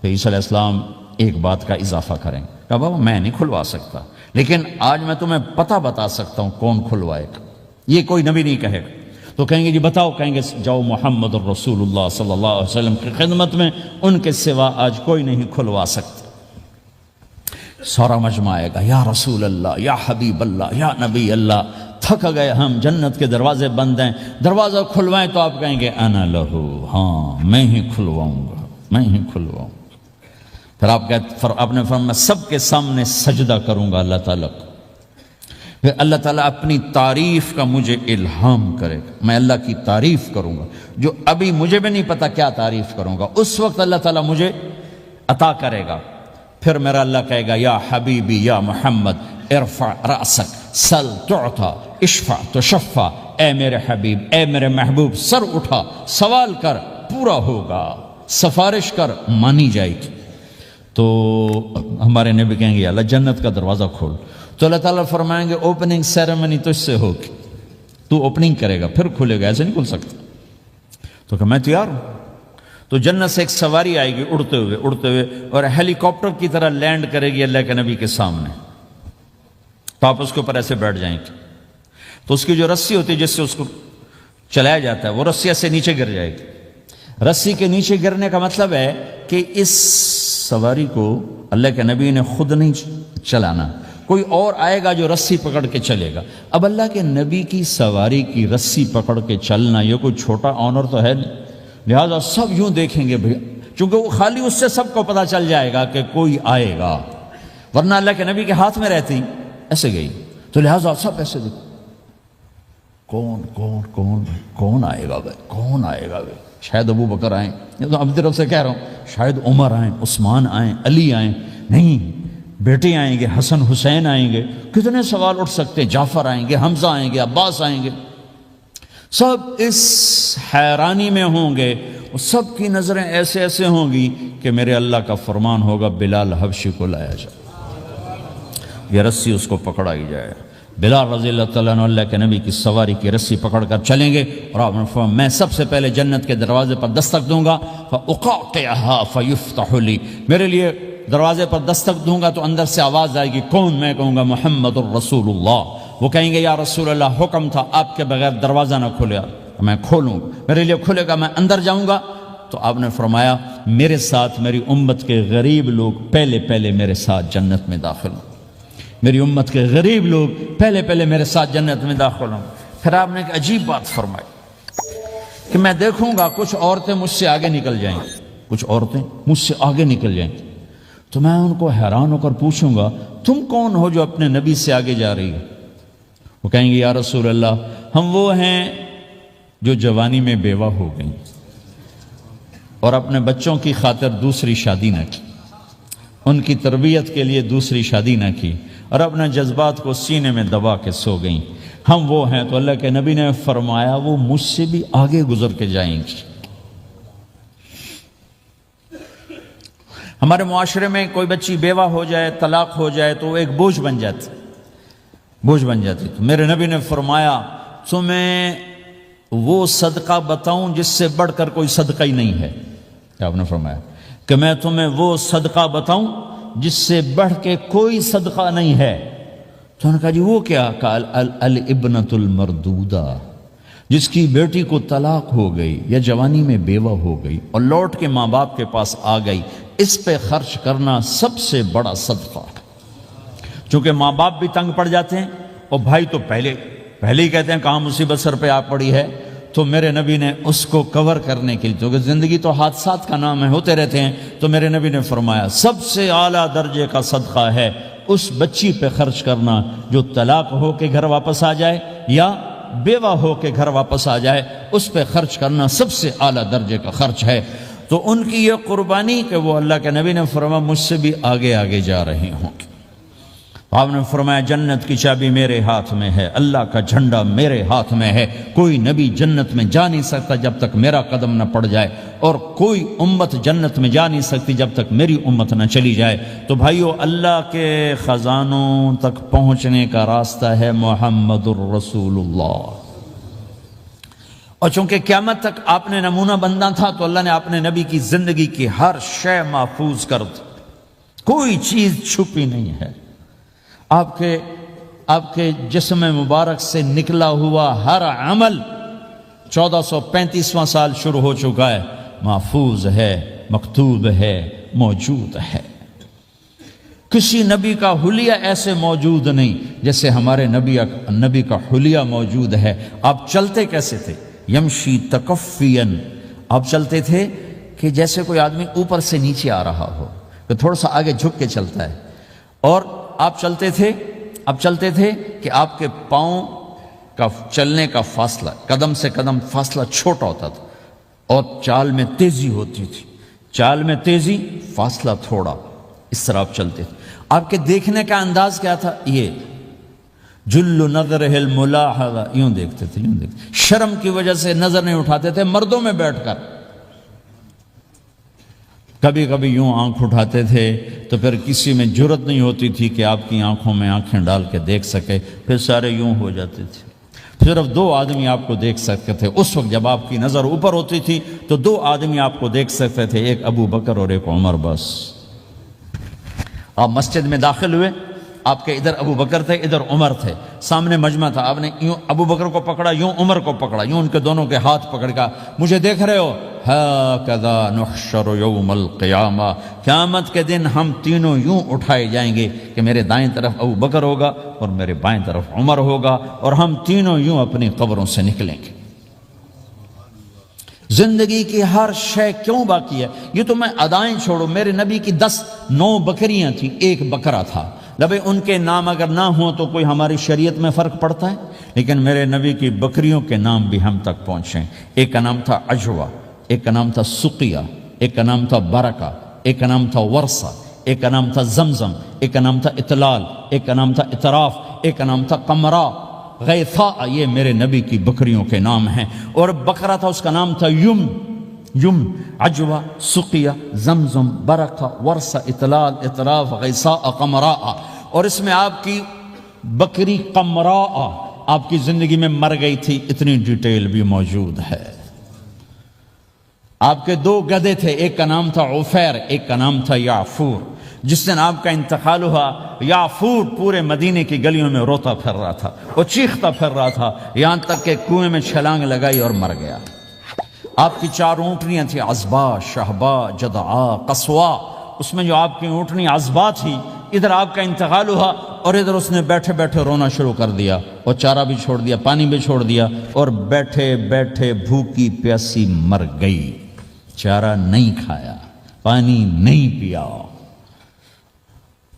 تو عیسیٰ علیہ السلام ایک بات کا اضافہ کریں، کہا بابا میں نہیں کھلوا سکتا، لیکن آج میں تمہیں پتہ بتا سکتا ہوں کون کھلوائے گا، یہ کوئی نبی نہیں کہے گا۔ تو کہیں گے جی بتاؤ، کہیں گے جاؤ محمد الرسول اللہ صلی اللہ علیہ وسلم کی خدمت میں، ان کے سوا آج کوئی نہیں کھلوا سکتا۔ سارا مجمع آئے گا، یا رسول اللہ، یا حبیب اللہ، یا نبی اللہ، تھک گئے ہم، جنت کے دروازے بند ہیں، دروازہ کھلوائیں تو آپ کہیں گے انا لہو، ہاں میں ہی کھلواؤں گا، میں ہی کھلواؤں گا۔ پھر آپ نے فرمایا میں سب کے سامنے سجدہ کروں گا اللہ تعالیٰ کو، پھر اللہ تعالیٰ اپنی تعریف کا مجھے الہام کرے گا، میں اللہ کی تعریف کروں گا، جو ابھی مجھے بھی نہیں پتا کیا تعریف کروں گا، اس وقت اللہ تعالیٰ مجھے عطا کرے گا۔ پھر میرا اللہ کہے گا یا حبیبی یا محمد ارفع رأسک سل تعطا اشفع تشفع، اے میرے حبیب، اے میرے محبوب، سر اٹھا، سوال کر، پورا ہوگا، سفارش کر، مانی جائے گی۔ تو ہمارے نبی کہیں گے اللہ جنت کا دروازہ کھول، تو اللہ تعالیٰ فرمائیں گے اوپننگ سیریمنی تو اس سے ہوگی، تو اوپننگ کرے گا پھر کھلے گا، ایسے نہیں کھل سکتا۔ تو کہ میں تیار ہوں۔ تو جنت سے ایک سواری آئے گی اڑتے ہوئے اور ہیلی کاپٹر کی طرح لینڈ کرے گی اللہ کے نبی کے سامنے، تو آپ اس کے اوپر ایسے بیٹھ جائیں گے، تو اس کی جو رسی ہوتی ہے جس سے اس کو چلایا جاتا ہے وہ رسی ایسے نیچے گر جائے گی۔ رسی کے نیچے گرنے کا مطلب ہے کہ اس سواری کو اللہ کے نبی نے خود نہیں چلانا، کوئی اور آئے گا جو رسی پکڑ کے چلے گا۔ اب اللہ کے نبی کی سواری کی رسی پکڑ کے چلنا یہ کوئی چھوٹا آنر تو ہے نہیں، لہذا سب یوں دیکھیں گے بھئی، چونکہ وہ خالی اس سے سب کو پتا چل جائے گا کہ کوئی آئے گا، ورنہ اللہ کے نبی کے ہاتھ میں رہتی ایسے گئی، تو لہذا سب ایسے دیکھیں کون کون کون کون آئے گا بھائی، کون آئے گا بھائی، شاید ابو بکر آئیں، یہ تو اپنی طرف سے کہہ رہا ہوں، شاید عمر آئیں، عثمان آئیں، علی آئیں، نہیں بیٹے آئیں گے، حسن حسین آئیں گے، کتنے سوال اٹھ سکتے ہیں، جعفر آئیں گے، حمزہ آئیں گے، عباس آئیں گے، سب اس حیرانی میں ہوں گے، اور سب کی نظریں ایسے ایسے ہوں گی کہ میرے اللہ کا فرمان ہوگا بلال حبشی کو لایا جائے، یہ رسی اس کو پکڑائی جائے۔ بلال رضی اللہ تعالیٰ عنہ اللہ کے نبی کی سواری کی رسی پکڑ کر چلیں گے، اور آپ نے فرمایا میں سب سے پہلے جنت کے دروازے پر دستک دوں گا، فَأُقَعْقِعَهَا فَيُفْتَحُ لِي، میرے لیے دروازے پر دستک دوں گا تو اندر سے آواز آئے گی، کون؟ میں کہوں گا محمد الرسول اللہ۔ وہ کہیں گے یا رسول اللہ حکم تھا آپ کے بغیر دروازہ نہ کھلے، میں کھولوں، میرے لیے کھلے گا، میں اندر جاؤں گا۔ تو آپ نے فرمایا میرے ساتھ میری امت کے غریب لوگ پہلے میرے ساتھ جنت میں داخل ہوں، میری امت کے غریب لوگ پہلے میرے ساتھ جنت میں داخل ہوں۔ پھر آپ نے ایک عجیب بات فرمائی کہ میں دیکھوں گا کچھ عورتیں مجھ سے آگے نکل جائیں گی، کچھ عورتیں مجھ سے آگے نکل جائیں گی، تو میں ان کو حیران ہو کر پوچھوں گا تم کون ہو جو اپنے نبی سے آگے جا رہی ہے؟ وہ کہیں گے یا رسول اللہ ہم وہ ہیں جو جوانی میں بیوہ ہو گئیں اور اپنے بچوں کی خاطر دوسری شادی نہ کی، ان کی تربیت کے لیے دوسری شادی نہ کی، اور اپنے جذبات کو سینے میں دبا کے سو گئیں، ہم وہ ہیں۔ تو اللہ کے نبی نے فرمایا وہ مجھ سے بھی آگے گزر کے جائیں گی۔ ہمارے معاشرے میں کوئی بچی بیوہ ہو جائے، طلاق ہو جائے تو وہ ایک بوجھ بن جاتی، تو میرے نبی نے فرمایا تمہیں وہ صدقہ بتاؤں جس سے بڑھ کر کوئی صدقہ ہی نہیں ہے، کیا آپ نے فرمایا کہ میں تمہیں وہ صدقہ بتاؤں جس سے بڑھ کے کوئی صدقہ نہیں ہے؟ تو انہوں نے کہا جی وہ کیا؟ کہا الابنۃ المردودہ، جس کی بیٹی کو طلاق ہو گئی یا جوانی میں بیوہ ہو گئی اور لوٹ کے ماں باپ کے پاس آ گئی، اس پہ خرچ کرنا سب سے بڑا صدقہ ہے۔ چونکہ ماں باپ بھی تنگ پڑ جاتے ہیں اور بھائی تو پہلے ہی کہتے ہیں کہاں مصیبت سر پہ آ پڑی ہے، تو میرے نبی نے اس کو کور کرنے کے لیے، کیونکہ زندگی تو حادثات کا نام ہے، ہوتے رہتے ہیں، تو میرے نبی نے فرمایا سب سے اعلیٰ درجے کا صدقہ ہے اس بچی پہ خرچ کرنا جو طلاق ہو کے گھر واپس آ جائے یا بیوہ ہو کے گھر واپس آ جائے، اس پہ خرچ کرنا سب سے اعلیٰ درجے کا خرچ ہے۔ تو ان کی یہ قربانی کہ وہ اللہ کے نبی نے فرمایا مجھ سے بھی آگے جا رہی ہوں۔ آپ نے فرمایا جنت کی چابی میرے ہاتھ میں ہے، اللہ کا جھنڈا میرے ہاتھ میں ہے، کوئی نبی جنت میں جا نہیں سکتا جب تک میرا قدم نہ پڑ جائے، اور کوئی امت جنت میں جا نہیں سکتی جب تک میری امت نہ چلی جائے۔ تو بھائیو اللہ کے خزانوں تک پہنچنے کا راستہ ہے محمد الرسول اللہ، اور چونکہ قیامت تک آپ نے نمونہ بننا تھا تو اللہ نے اپنے نبی کی زندگی کی ہر شے محفوظ کر دی، کوئی چیز چھپی نہیں ہے۔ آپ کے جسم مبارک سے نکلا ہوا ہر عمل 1435واں سال شروع ہو چکا ہے، محفوظ ہے، مکتوب ہے، موجود ہے۔ کسی نبی کا حلیہ ایسے موجود نہیں جیسے ہمارے نبی کا حلیہ موجود ہے۔ آپ چلتے کیسے تھے؟ یمشی تکفین، آپ چلتے تھے کہ جیسے کوئی آدمی اوپر سے نیچے آ رہا ہو، کہ تھوڑا سا آگے جھک کے چلتا ہے۔ اور آپ چلتے تھے کہ آپ کے پاؤں کا چلنے کا فاصلہ، قدم سے قدم فاصلہ چھوٹا ہوتا تھا، اور چال میں تیزی ہوتی تھی، چال میں تیزی، فاصلہ تھوڑا، اس طرح آپ چلتے تھے۔ آپ کے دیکھنے کا انداز کیا تھا؟ یہ جل نظرہ الملاحظہ، یوں دیکھتے تھے، یوں دیکھتے، شرم کی وجہ سے نظر نہیں اٹھاتے تھے مردوں میں بیٹھ کر، کبھی کبھی یوں آنکھ اٹھاتے تھے تو پھر کسی میں جرت نہیں ہوتی تھی کہ آپ کی آنکھوں میں آنکھیں ڈال کے دیکھ سکے، پھر سارے یوں ہو جاتے تھے۔ صرف 2 آدمی آپ کو دیکھ سکتے تھے اس وقت، جب آپ کی نظر اوپر ہوتی تھی تو 2 آدمی آپ کو دیکھ سکتے تھے، ایک ابو بکر اور ایک عمر، بس۔ آپ مسجد میں داخل ہوئے، آپ کے ادھر ابو بکر تھے، ادھر عمر تھے، سامنے مجمع تھا، آپ نے یوں ابو بکر کو پکڑا، یوں عمر کو پکڑا، یوں ان کے دونوں کے ہاتھ پکڑ کا، مجھے دیکھ رہے ہو؟ ہَكَذَا نُحْشَرُ يَوْمَ الْقِيَامَةِ، قیامت کے دن ہم تینوں یوں اٹھائے جائیں گے کہ میرے دائیں طرف ابو بکر ہوگا اور میرے بائیں طرف عمر ہوگا، اور ہم تینوں یوں اپنی قبروں سے نکلیں گے۔ زندگی کی ہر شے کیوں باقی ہے؟ یہ تو میں ادائیں چھوڑو، میرے نبی کی 9 بکریاں تھیں، 1 بکرا تھا، لبے ان کے نام اگر نہ ہوں تو کوئی ہماری شریعت میں فرق پڑتا ہے؟ لیکن میرے نبی کی بکریوں کے نام بھی ہم تک پہنچیں۔ ایک کا نام تھا عجوہ، ایک کا نام تھا سقیہ، ایک کا نام تھا برکہ، ایک کا نام تھا ورثہ، ایک کا نام تھا زمزم، ایک کا نام تھا اطلال، ایک کا نام تھا اطراف، ایک کا نام تھا قمرا، غیثاء، یہ میرے نبی کی بکریوں کے نام ہیں۔ اور بکرا تھا، اس کا نام تھا یم، عجوہ، سقیہ، زمزم، برکہ، ورثہ، اطلال، اطراف، غیثاء، قمراء۔ اور اس میں آپ کی بکری قمراء آپ کی زندگی میں مر گئی تھی، اتنی ڈیٹیل بھی موجود ہے۔ آپ کے 2 گدھے تھے، ایک کا نام تھا عفیر، ایک کا نام تھا یعفور۔ جس دن آپ کا انتقال ہوا، یعفور پورے مدینے کی گلیوں میں روتا پھر رہا تھا، وہ چیختا پھر رہا تھا، یہاں تک کہ کنویں میں چھلانگ لگائی اور مر گیا۔ آپ کی 4 اونٹنیاں تھیں، عزبا، شہبا، جدعا، قصوا۔ اس میں جو آپ کی اونٹنی عزبا تھی، ادھر آپ کا انتقال ہوا اور ادھر اس نے بیٹھے بیٹھے رونا شروع کر دیا، اور چارہ بھی چھوڑ دیا، پانی بھی چھوڑ دیا، اور بیٹھے بیٹھے بھوکی پیاسی مر گئی۔ چارہ نہیں کھایا، پانی نہیں پیا۔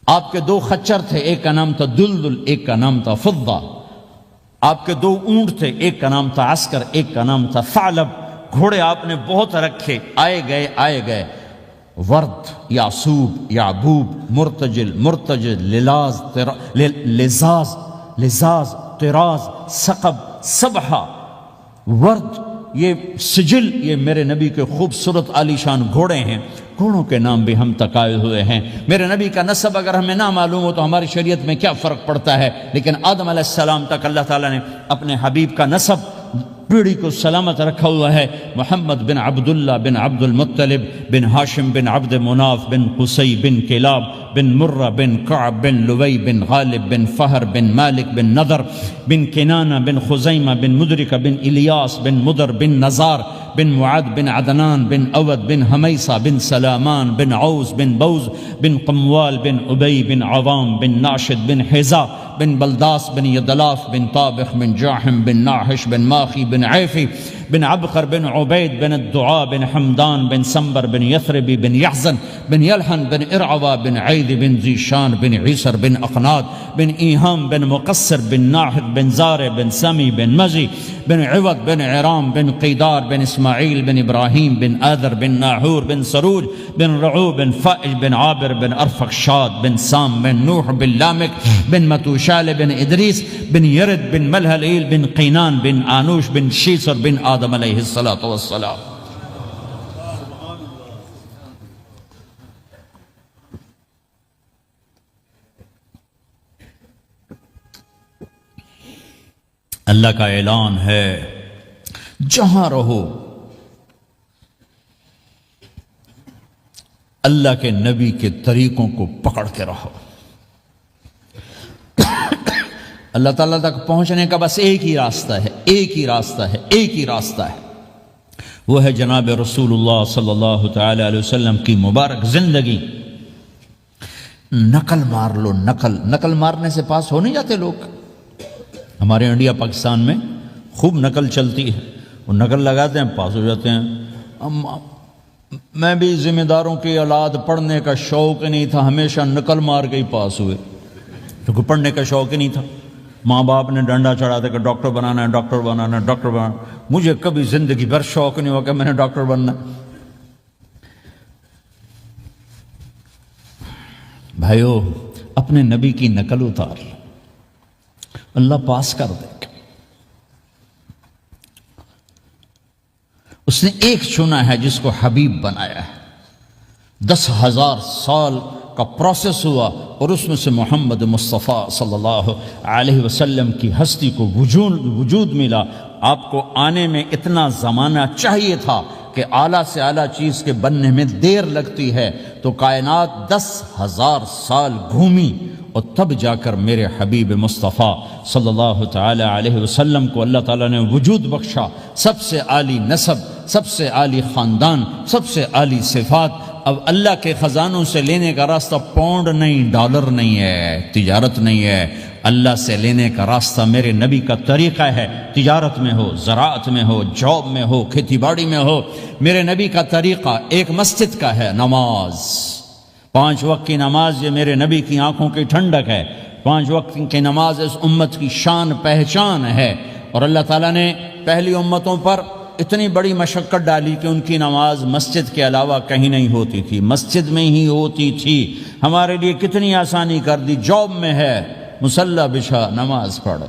آپ کے 2 خچر تھے، ایک کا نام تھا دلدل، ایک کا نام تھا فضہ۔ آپ کے 2 اونٹ تھے، ایک کا نام تھا عسکر، ایک کا نام تھا ثعلب۔ گھوڑے آپ نے بہت رکھے، آئے گئے، ورد، یعصوب، یعبوب، مرتجل، لزاز، طراز، ثقب، سبحہ، ورد، یہ سجل، یہ میرے نبی کے خوبصورت عالی شان گھوڑے ہیں۔ گھوڑوں کے نام بھی ہم تک آئے ہوئے ہیں۔ میرے نبی کا نسب اگر ہمیں نہ معلوم ہو تو ہماری شریعت میں کیا فرق پڑتا ہے؟ لیکن آدم علیہ السلام تک اللہ تعالیٰ نے اپنے حبیب کا نسب پیڑھی کو سلامت رکھا ہوا ہے۔ محمد بن عبداللہ بن عبد المطلب بن ہاشم بن عبد مناف بن قصی بن کلاب بن مرہ بن کعب بن لوی بن غالب بن فہر بن مالک بن نضر بن کنانہ بن خزیمہ بن مدرکہ بن الیاس بن مدر بن نزار بن معد بن عدنان بن اود بن حمیصہ بن سلامان بن عوز بن بوز بن قموال بن ابی بن عوام بن ناشد بن حزا بن بلداس بن یدلاف بن طابخ بن جاحم بن ناحش بن ماخی بن عیفی بن عبقر بن عبید بن الدعاء بن حمدان بن سنبر بن یثربی بن یحزن بن یلحن بن ارعوا بن عید بن ذیشان بن عیسر بن اقناد بن ایہام بن مقصر بن ناحد بن زار بن سمی بن مزی بن عوض بن عرام بن قیدار بن اسماعیل بن ابراہیم بن آذر بن ناحور بن سروج بن رعو بن فائج بن عابر بن ارفخشاد بن سام بن نوح بن لامک بن متوشال بن ادریس بن یرد بن ملہلیل بن قینان بن آنوش بن شیسر بن آدم علیہ السلام۔ اللہ کا اعلان ہے، جہاں رہو اللہ کے نبی کے طریقوں کو پکڑ کے رہو۔ اللہ تعالیٰ تک پہنچنے کا بس ایک ہی راستہ ہے، ایک ہی راستہ ہے، وہ ہے جناب رسول اللہ صلی اللہ تعالی علیہ وسلم کی مبارک زندگی۔ نقل مار لو، نقل مارنے سے پاس ہو نہیں جاتے لوگ. ہمارے انڈیا پاکستان میں خوب نقل چلتی ہے، وہ نقل لگاتے ہیں پاس ہو جاتے ہیں. میں بھی ذمہ داروں کی اولاد، پڑھنے کا شوق نہیں تھا، ہمیشہ نقل مار کے ہی پاس ہوئے، کیونکہ پڑھنے کا شوق ہی نہیں تھا. ماں باپ نے ڈنڈا چڑھا تھا کہ ڈاکٹر بنانا ہے، ڈاکٹر بنانا ہے، ڈاکٹر بنانا. مجھے کبھی زندگی بھر شوق نہیں ہوا کہ میں نے ڈاکٹر بننا. بھائیو، اپنے نبی کی نقل اتار لو، اللہ پاس کر دے گا. اس نے ایک چنا ہے جس کو حبیب بنایا ہے. 10,000 سال کا پروسیس ہوا اور اس میں سے محمد مصطفیٰ صلی اللہ علیہ وسلم کی ہستی کو وجود ملا. آپ کو آنے میں اتنا زمانہ چاہیے تھا کہ اعلیٰ سے اعلیٰ چیز کے بننے میں دیر لگتی ہے، تو کائنات 10,000 سال گھومی اور تب جا کر میرے حبیب مصطفیٰ صلی اللہ تعالی علیہ وسلم کو اللہ تعالیٰ نے وجود بخشا. سب سے عالی نسب، سب سے عالی خاندان، سب سے عالی صفات. اب اللہ کے خزانوں سے لینے کا راستہ پاؤنڈ نہیں، ڈالر نہیں ہے، تجارت نہیں ہے. اللہ سے لینے کا راستہ میرے نبی کا طریقہ ہے. تجارت میں ہو، زراعت میں ہو، جاب میں ہو، کھیتی باڑی میں ہو، میرے نبی کا طریقہ ایک مسجد کا ہے، نماز. 5 وقت کی نماز یہ میرے نبی کی آنکھوں کی ٹھنڈک ہے. 5 وقت کی نماز اس امت کی شان پہچان ہے. اور اللہ تعالیٰ نے پہلی امتوں پر اتنی بڑی مشقت ڈالی کہ ان کی نماز مسجد کے علاوہ کہیں نہیں ہوتی تھی، مسجد میں ہی ہوتی تھی. ہمارے لیے کتنی آسانی کر دی. جاب میں ہے، مصلی بچھا، نماز پڑھ.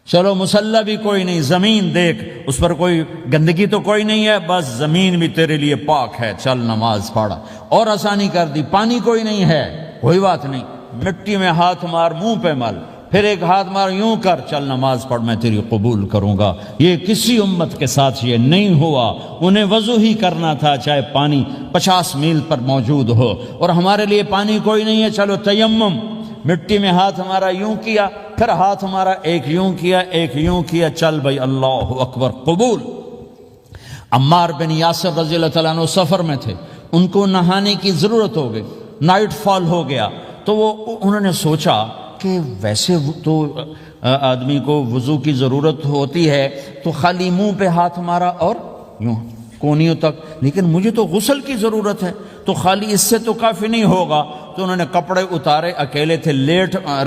چلو مصلی بھی کوئی نہیں، زمین دیکھ، اس پر کوئی گندگی تو کوئی نہیں ہے، بس زمین بھی تیرے لیے پاک ہے، چل نماز پڑھ. اور آسانی کر دی. پانی کوئی نہیں ہے، کوئی بات نہیں، مٹی میں ہاتھ مار، منہ پہ مل، پھر ایک ہاتھ مار، یوں کر، چل نماز پڑھ، میں تیری قبول کروں گا. یہ کسی امت کے ساتھ یہ نہیں ہوا. انہیں وضو ہی کرنا تھا چاہے پانی 50 میل پر موجود ہو. اور ہمارے لیے پانی کوئی نہیں ہے، چلو تیمم، مٹی میں ہاتھ ہمارا یوں کیا، پھر ہاتھ ہمارا ایک یوں کیا، ایک یوں کیا، چل بھائی اللہ اکبر، قبول. عمار بن یاسر رضی اللہ تعالیٰ عنہ سفر میں تھے، ان کو نہانے کی ضرورت ہو گئی، نائٹ فال ہو گیا. تو انہوں نے سوچا کہ ویسے تو آدمی کو وضو کی ضرورت ہوتی ہے تو خالی منہ پہ ہاتھ مارا اور یوں کونیوں تک، لیکن مجھے تو غسل کی ضرورت ہے، تو خالی اس سے تو کافی نہیں ہوگا. تو انہوں نے کپڑے اتارے، اکیلے تھے،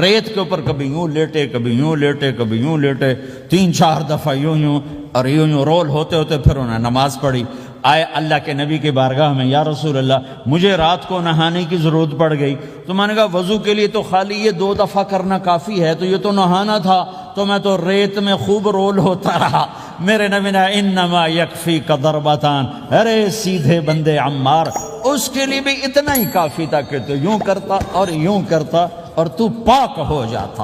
ریت کے اوپر کبھی یوں لیٹے، کبھی یوں لیٹے، کبھی یوں لیٹے، 3-4 دفعہ یوں اور یوں رول ہوتے ہوتے پھر انہوں نے نماز پڑھی. آئے اللہ کے نبی کی بارگاہ میں، یا رسول اللہ مجھے رات کو نہانے کی ضرورت پڑ گئی. تو میں نے کہا وضو کے لیے تو خالی یہ 2 دفعہ کرنا کافی ہے، تو یہ تو نہانا تھا، تو میں تو ریت میں خوب رول ہوتا رہا. میرے نبی نے انما یکفیک ضربتان، ارے سیدھے بندے عمار، اس کے لیے بھی اتنا ہی کافی تھا کہ تو یوں کرتا اور یوں کرتا اور تو پاک ہو جاتا.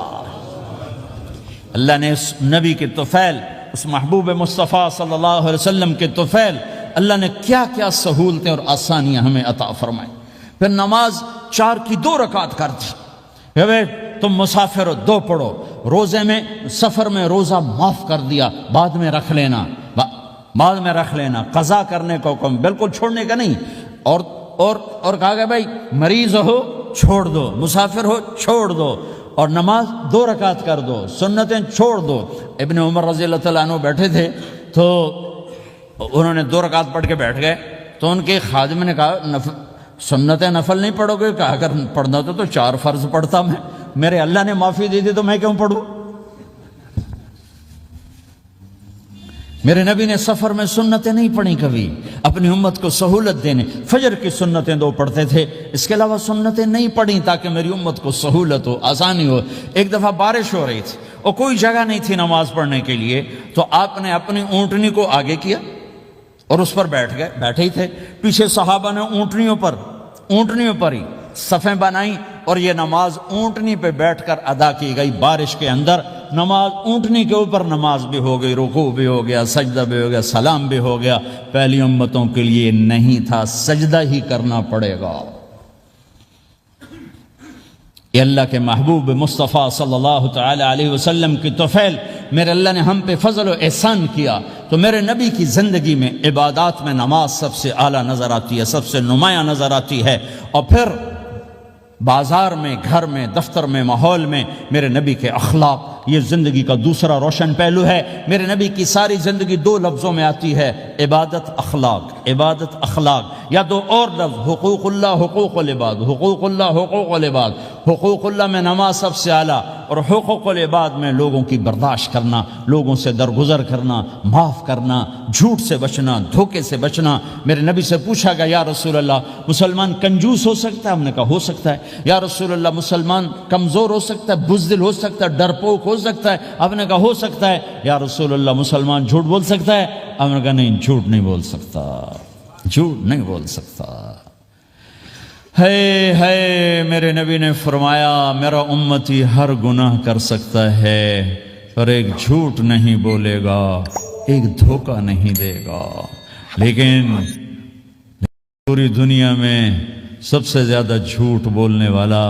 اللہ نے اس نبی کے طفیل، اس محبوب مصطفیٰ صلی اللہ علیہ وسلم کے طفیل، اللہ نے کیا کیا سہولتیں اور آسانیاں ہمیں عطا فرمائیں. پھر نماز 4 کی 2 رکعت کر دی. تم مسافر ہو 2 پڑھو. روزے میں، سفر میں روزہ معاف کر دیا، بعد میں رکھ لینا، بعد میں رکھ لینا. قضا کرنے کو حکم، بالکل چھوڑنے کا نہیں. اور کہا کہ بھائی مریض ہو چھوڑ دو، مسافر ہو چھوڑ دو، اور نماز 2 رکعت کر دو، سنتیں چھوڑ دو. ابن عمر رضی اللہ تعالیٰ عنہ بیٹھے تھے تو انہوں نے 2 رکعت پڑھ کے بیٹھ گئے. تو ان کے خادم نے کہا سنتیں نفل نہیں پڑھو گے؟ کہا اگر پڑھنا تو 4 فرض پڑھتا میں، میرے اللہ نے معافی دی تھی تو میں کیوں پڑھوں؟ میرے نبی نے سفر میں سنتیں نہیں پڑھی کبھی، اپنی امت کو سہولت دینے. فجر کی سنتیں 2 پڑھتے تھے، اس کے علاوہ سنتیں نہیں پڑھی تاکہ میری امت کو سہولت ہو، آسانی ہو. ایک دفعہ بارش ہو رہی تھی اور کوئی جگہ نہیں تھی نماز پڑھنے کے لیے، تو آپ نے اپنی اونٹنی کو آگے کیا اور اس پر بیٹھ گئے. بیٹھے ہی تھے، پیچھے صحابہ نے اونٹنیوں پر ہی صفیں بنائیں اور یہ نماز اونٹنی پہ بیٹھ کر ادا کی گئی. بارش کے اندر نماز اونٹنی کے اوپر نماز بھی ہو گئی، رکوع بھی ہو گیا، سجدہ بھی ہو گیا، سلام بھی ہو گیا. پہلی امتوں کے لیے نہیں تھا، سجدہ ہی کرنا پڑے گا. یہ اللہ کے محبوب مصطفیٰ صلی اللہ تعالی علیہ وسلم کی طفیل، میرے اللہ نے ہم پہ فضل و احسان کیا. تو میرے نبی کی زندگی میں عبادات میں نماز سب سے اعلیٰ نظر آتی ہے، سب سے نمایاں نظر آتی ہے. اور پھر بازار میں، گھر میں، دفتر میں، ماحول میں میرے نبی کے اخلاق یہ زندگی کا دوسرا روشن پہلو ہے۔ میرے نبی کی ساری زندگی دو لفظوں میں آتی ہے، عبادت اخلاق، عبادت اخلاق، یا دو اور لفظ، حقوق اللہ، حقوق العباد، حقوق اللہ، حقوق العباد۔ حقوق اللہ میں نماز سب سے اعلیٰ، اور حقوق العباد میں لوگوں کی برداشت کرنا، لوگوں سے درگزر کرنا، معاف کرنا، جھوٹ سے بچنا، دھوکے سے بچنا۔ میرے نبی سے پوچھا گیا یا رسول اللہ مسلمان کنجوس ہو سکتا ہے؟ ہم نے کہا ہو سکتا ہے۔ یا رسول اللہ مسلمان کمزور ہو سکتا ہے، بزدل ہو سکتا ہے، ڈرپوک ہو سکتا ہے؟ آپ نے کہا ہو سکتا ہے۔ یا رسول اللہ مسلمان جھوٹ بول سکتا ہے؟ آپ نے کہا نہیں، جھوٹ نہیں بول سکتا، جھوٹ نہیں بول سکتا۔ ہے میرے نبی نے فرمایا میرا امتی ہر گناہ کر سکتا ہے پر ایک جھوٹ نہیں بولے گا، ایک دھوکہ نہیں دے گا۔ لیکن پوری دنیا میں سب سے زیادہ جھوٹ بولنے والا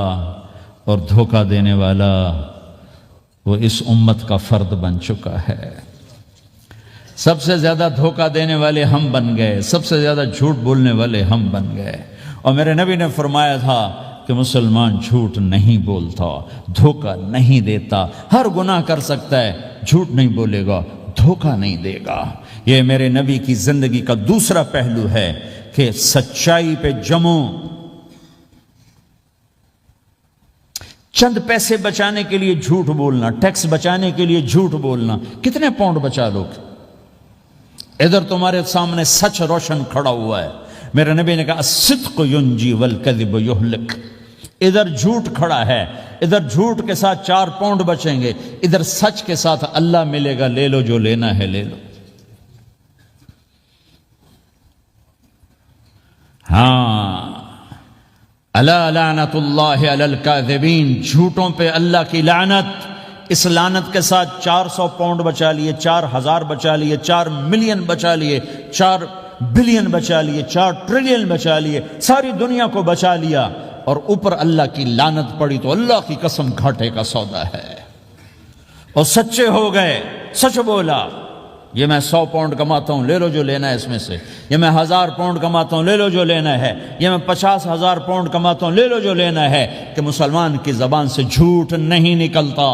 اور دھوکہ دینے والا وہ اس امت کا فرد بن چکا ہے۔ سب سے زیادہ دھوکہ دینے والے ہم بن گئے، سب سے زیادہ جھوٹ بولنے والے ہم بن گئے۔ اور میرے نبی نے فرمایا تھا کہ مسلمان جھوٹ نہیں بولتا، دھوکہ نہیں دیتا، ہر گناہ کر سکتا ہے، جھوٹ نہیں بولے گا، دھوکہ نہیں دے گا۔ یہ میرے نبی کی زندگی کا دوسرا پہلو ہے کہ سچائی پہ جمو۔ چند پیسے بچانے کے لیے جھوٹ بولنا، ٹیکس بچانے کے لیے جھوٹ بولنا، کتنے پاؤنڈ بچا لوگ؟ ادھر تمہارے سامنے سچ روشن کھڑا ہوا ہے۔ میرے نبی نے کہا الصدق ینجی والکذب یہلک۔ ادھر جھوٹ کھڑا ہے، ادھر جھوٹ کے ساتھ 4 پاؤنڈ بچیں گے، ادھر سچ کے ساتھ اللہ ملے گا، لے لو جو لینا ہے لے لو۔ ہاں، الا لعنت اللہ علی الکاذبین، جھوٹوں پہ اللہ کی لعنت۔ اس لعنت کے ساتھ 400 پاؤنڈ بچا لیے، 4000 بچا لیے، 4 ملین بچا لیے، 4 بلین بچا لیے، 4 ٹریلین بچا لیے، ساری دنیا کو بچا لیا، اور اوپر اللہ کی لعنت پڑی تو اللہ کی قسم گھاٹے کا سودا ہے۔ اور سچے ہو گئے، سچ بولا، یہ میں 100 پاؤنڈ کماتا ہوں، لے لو جو لینا ہے اس میں سے، یہ میں 1000 پاؤنڈ کماتا ہوں، لے لو جو لینا ہے، یہ میں 50,000 پاؤنڈ کماتا ہوں، لے لو جو لینا ہے۔ کہ مسلمان کی زبان سے جھوٹ نہیں نکلتا،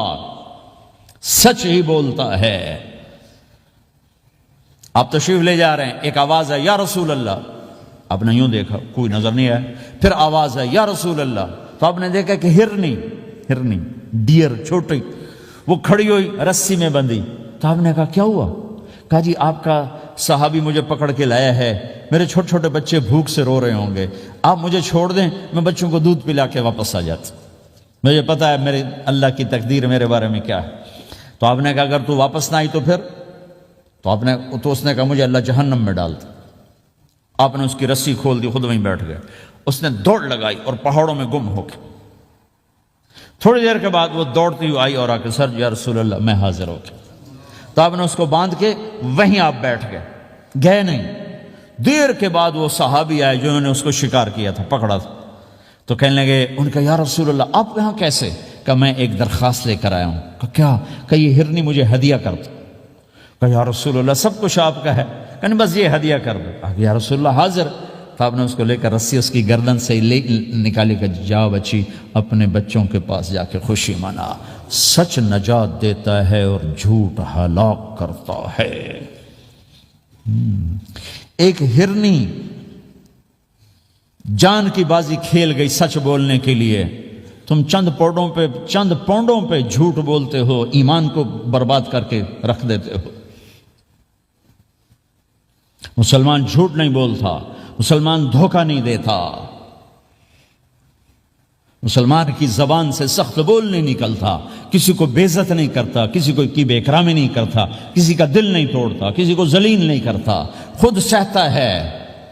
سچ ہی بولتا ہے۔ آپ تشریف لے جا رہے ہیں، ایک آواز ہے یا رسول اللہ، آپ نے یوں دیکھا کوئی نظر نہیں آیا، پھر آواز ہے یا رسول اللہ، تو آپ نے دیکھا کہ ہرنی ڈیئر چھوٹی وہ کھڑی ہوئی رسی میں بندھی، تو آپ نے کہا کیا ہوا؟ کہا جی آپ کا صحابی مجھے پکڑ کے لایا ہے، میرے چھوٹے چھوٹے بچے بھوک سے رو رہے ہوں گے، آپ مجھے چھوڑ دیں، میں بچوں کو دودھ پلا کے واپس آ جاتا، مجھے پتا ہے میرے اللہ کی تقدیر میرے بارے میں کیا ہے۔ تو آپ نے کہا اگر تو واپس نہ آئی تو پھر؟ تو اس نے کہا مجھے اللہ جہنم میں ڈال دے۔ آپ نے اس کی رسی کھول دی، خود وہیں بیٹھ گئے، اس نے دوڑ لگائی اور پہاڑوں میں گم ہو گئے۔ تھوڑی دیر کے بعد وہ دوڑتی ہوئی آئی اور آ کے سر یا رسول اللہ میں حاضر ہو گیا۔ تو آپ نے اس کو باندھ کے وہیں آپ بیٹھ گئے نہیں۔ دیر کے بعد وہ صحابی آئے جنہوں نے اس کو شکار کیا تھا، پکڑا تھا، تو کہنے لگے ان کا یا رسول اللہ آپ یہاں کیسے؟ کہ میں ایک درخواست لے کر آیا ہوں۔ کہ کیا؟ کہ یہ ہرنی مجھے ہدیہ کر دو۔ کہ یا رسول اللہ سب کچھ آپ کا ہے، کہ بس یہ ہدیہ کر دو۔ یا رسول اللہ حاضر۔ تو آپ نے اس کو لے کر رسی اس کی گردن سے نکالی کہ جا بچی اپنے بچوں کے پاس جا کے خوشی منا۔ سچ نجات دیتا ہے اور جھوٹ ہلاک کرتا ہے۔ ایک ہرنی جان کی بازی کھیل گئی سچ بولنے کے لیے، تم چند پونڈوں پہ جھوٹ بولتے ہو، ایمان کو برباد کر کے رکھ دیتے ہو۔ مسلمان جھوٹ نہیں بولتا، مسلمان دھوکہ نہیں دیتا، مسلمان کی زبان سے سخت بول نہیں نکلتا، کسی کو بے عزت نہیں کرتا، کسی کو کی بے اکرامی نہیں کرتا، کسی کا دل نہیں توڑتا، کسی کو ذلیل نہیں کرتا، خود سہتا ہے،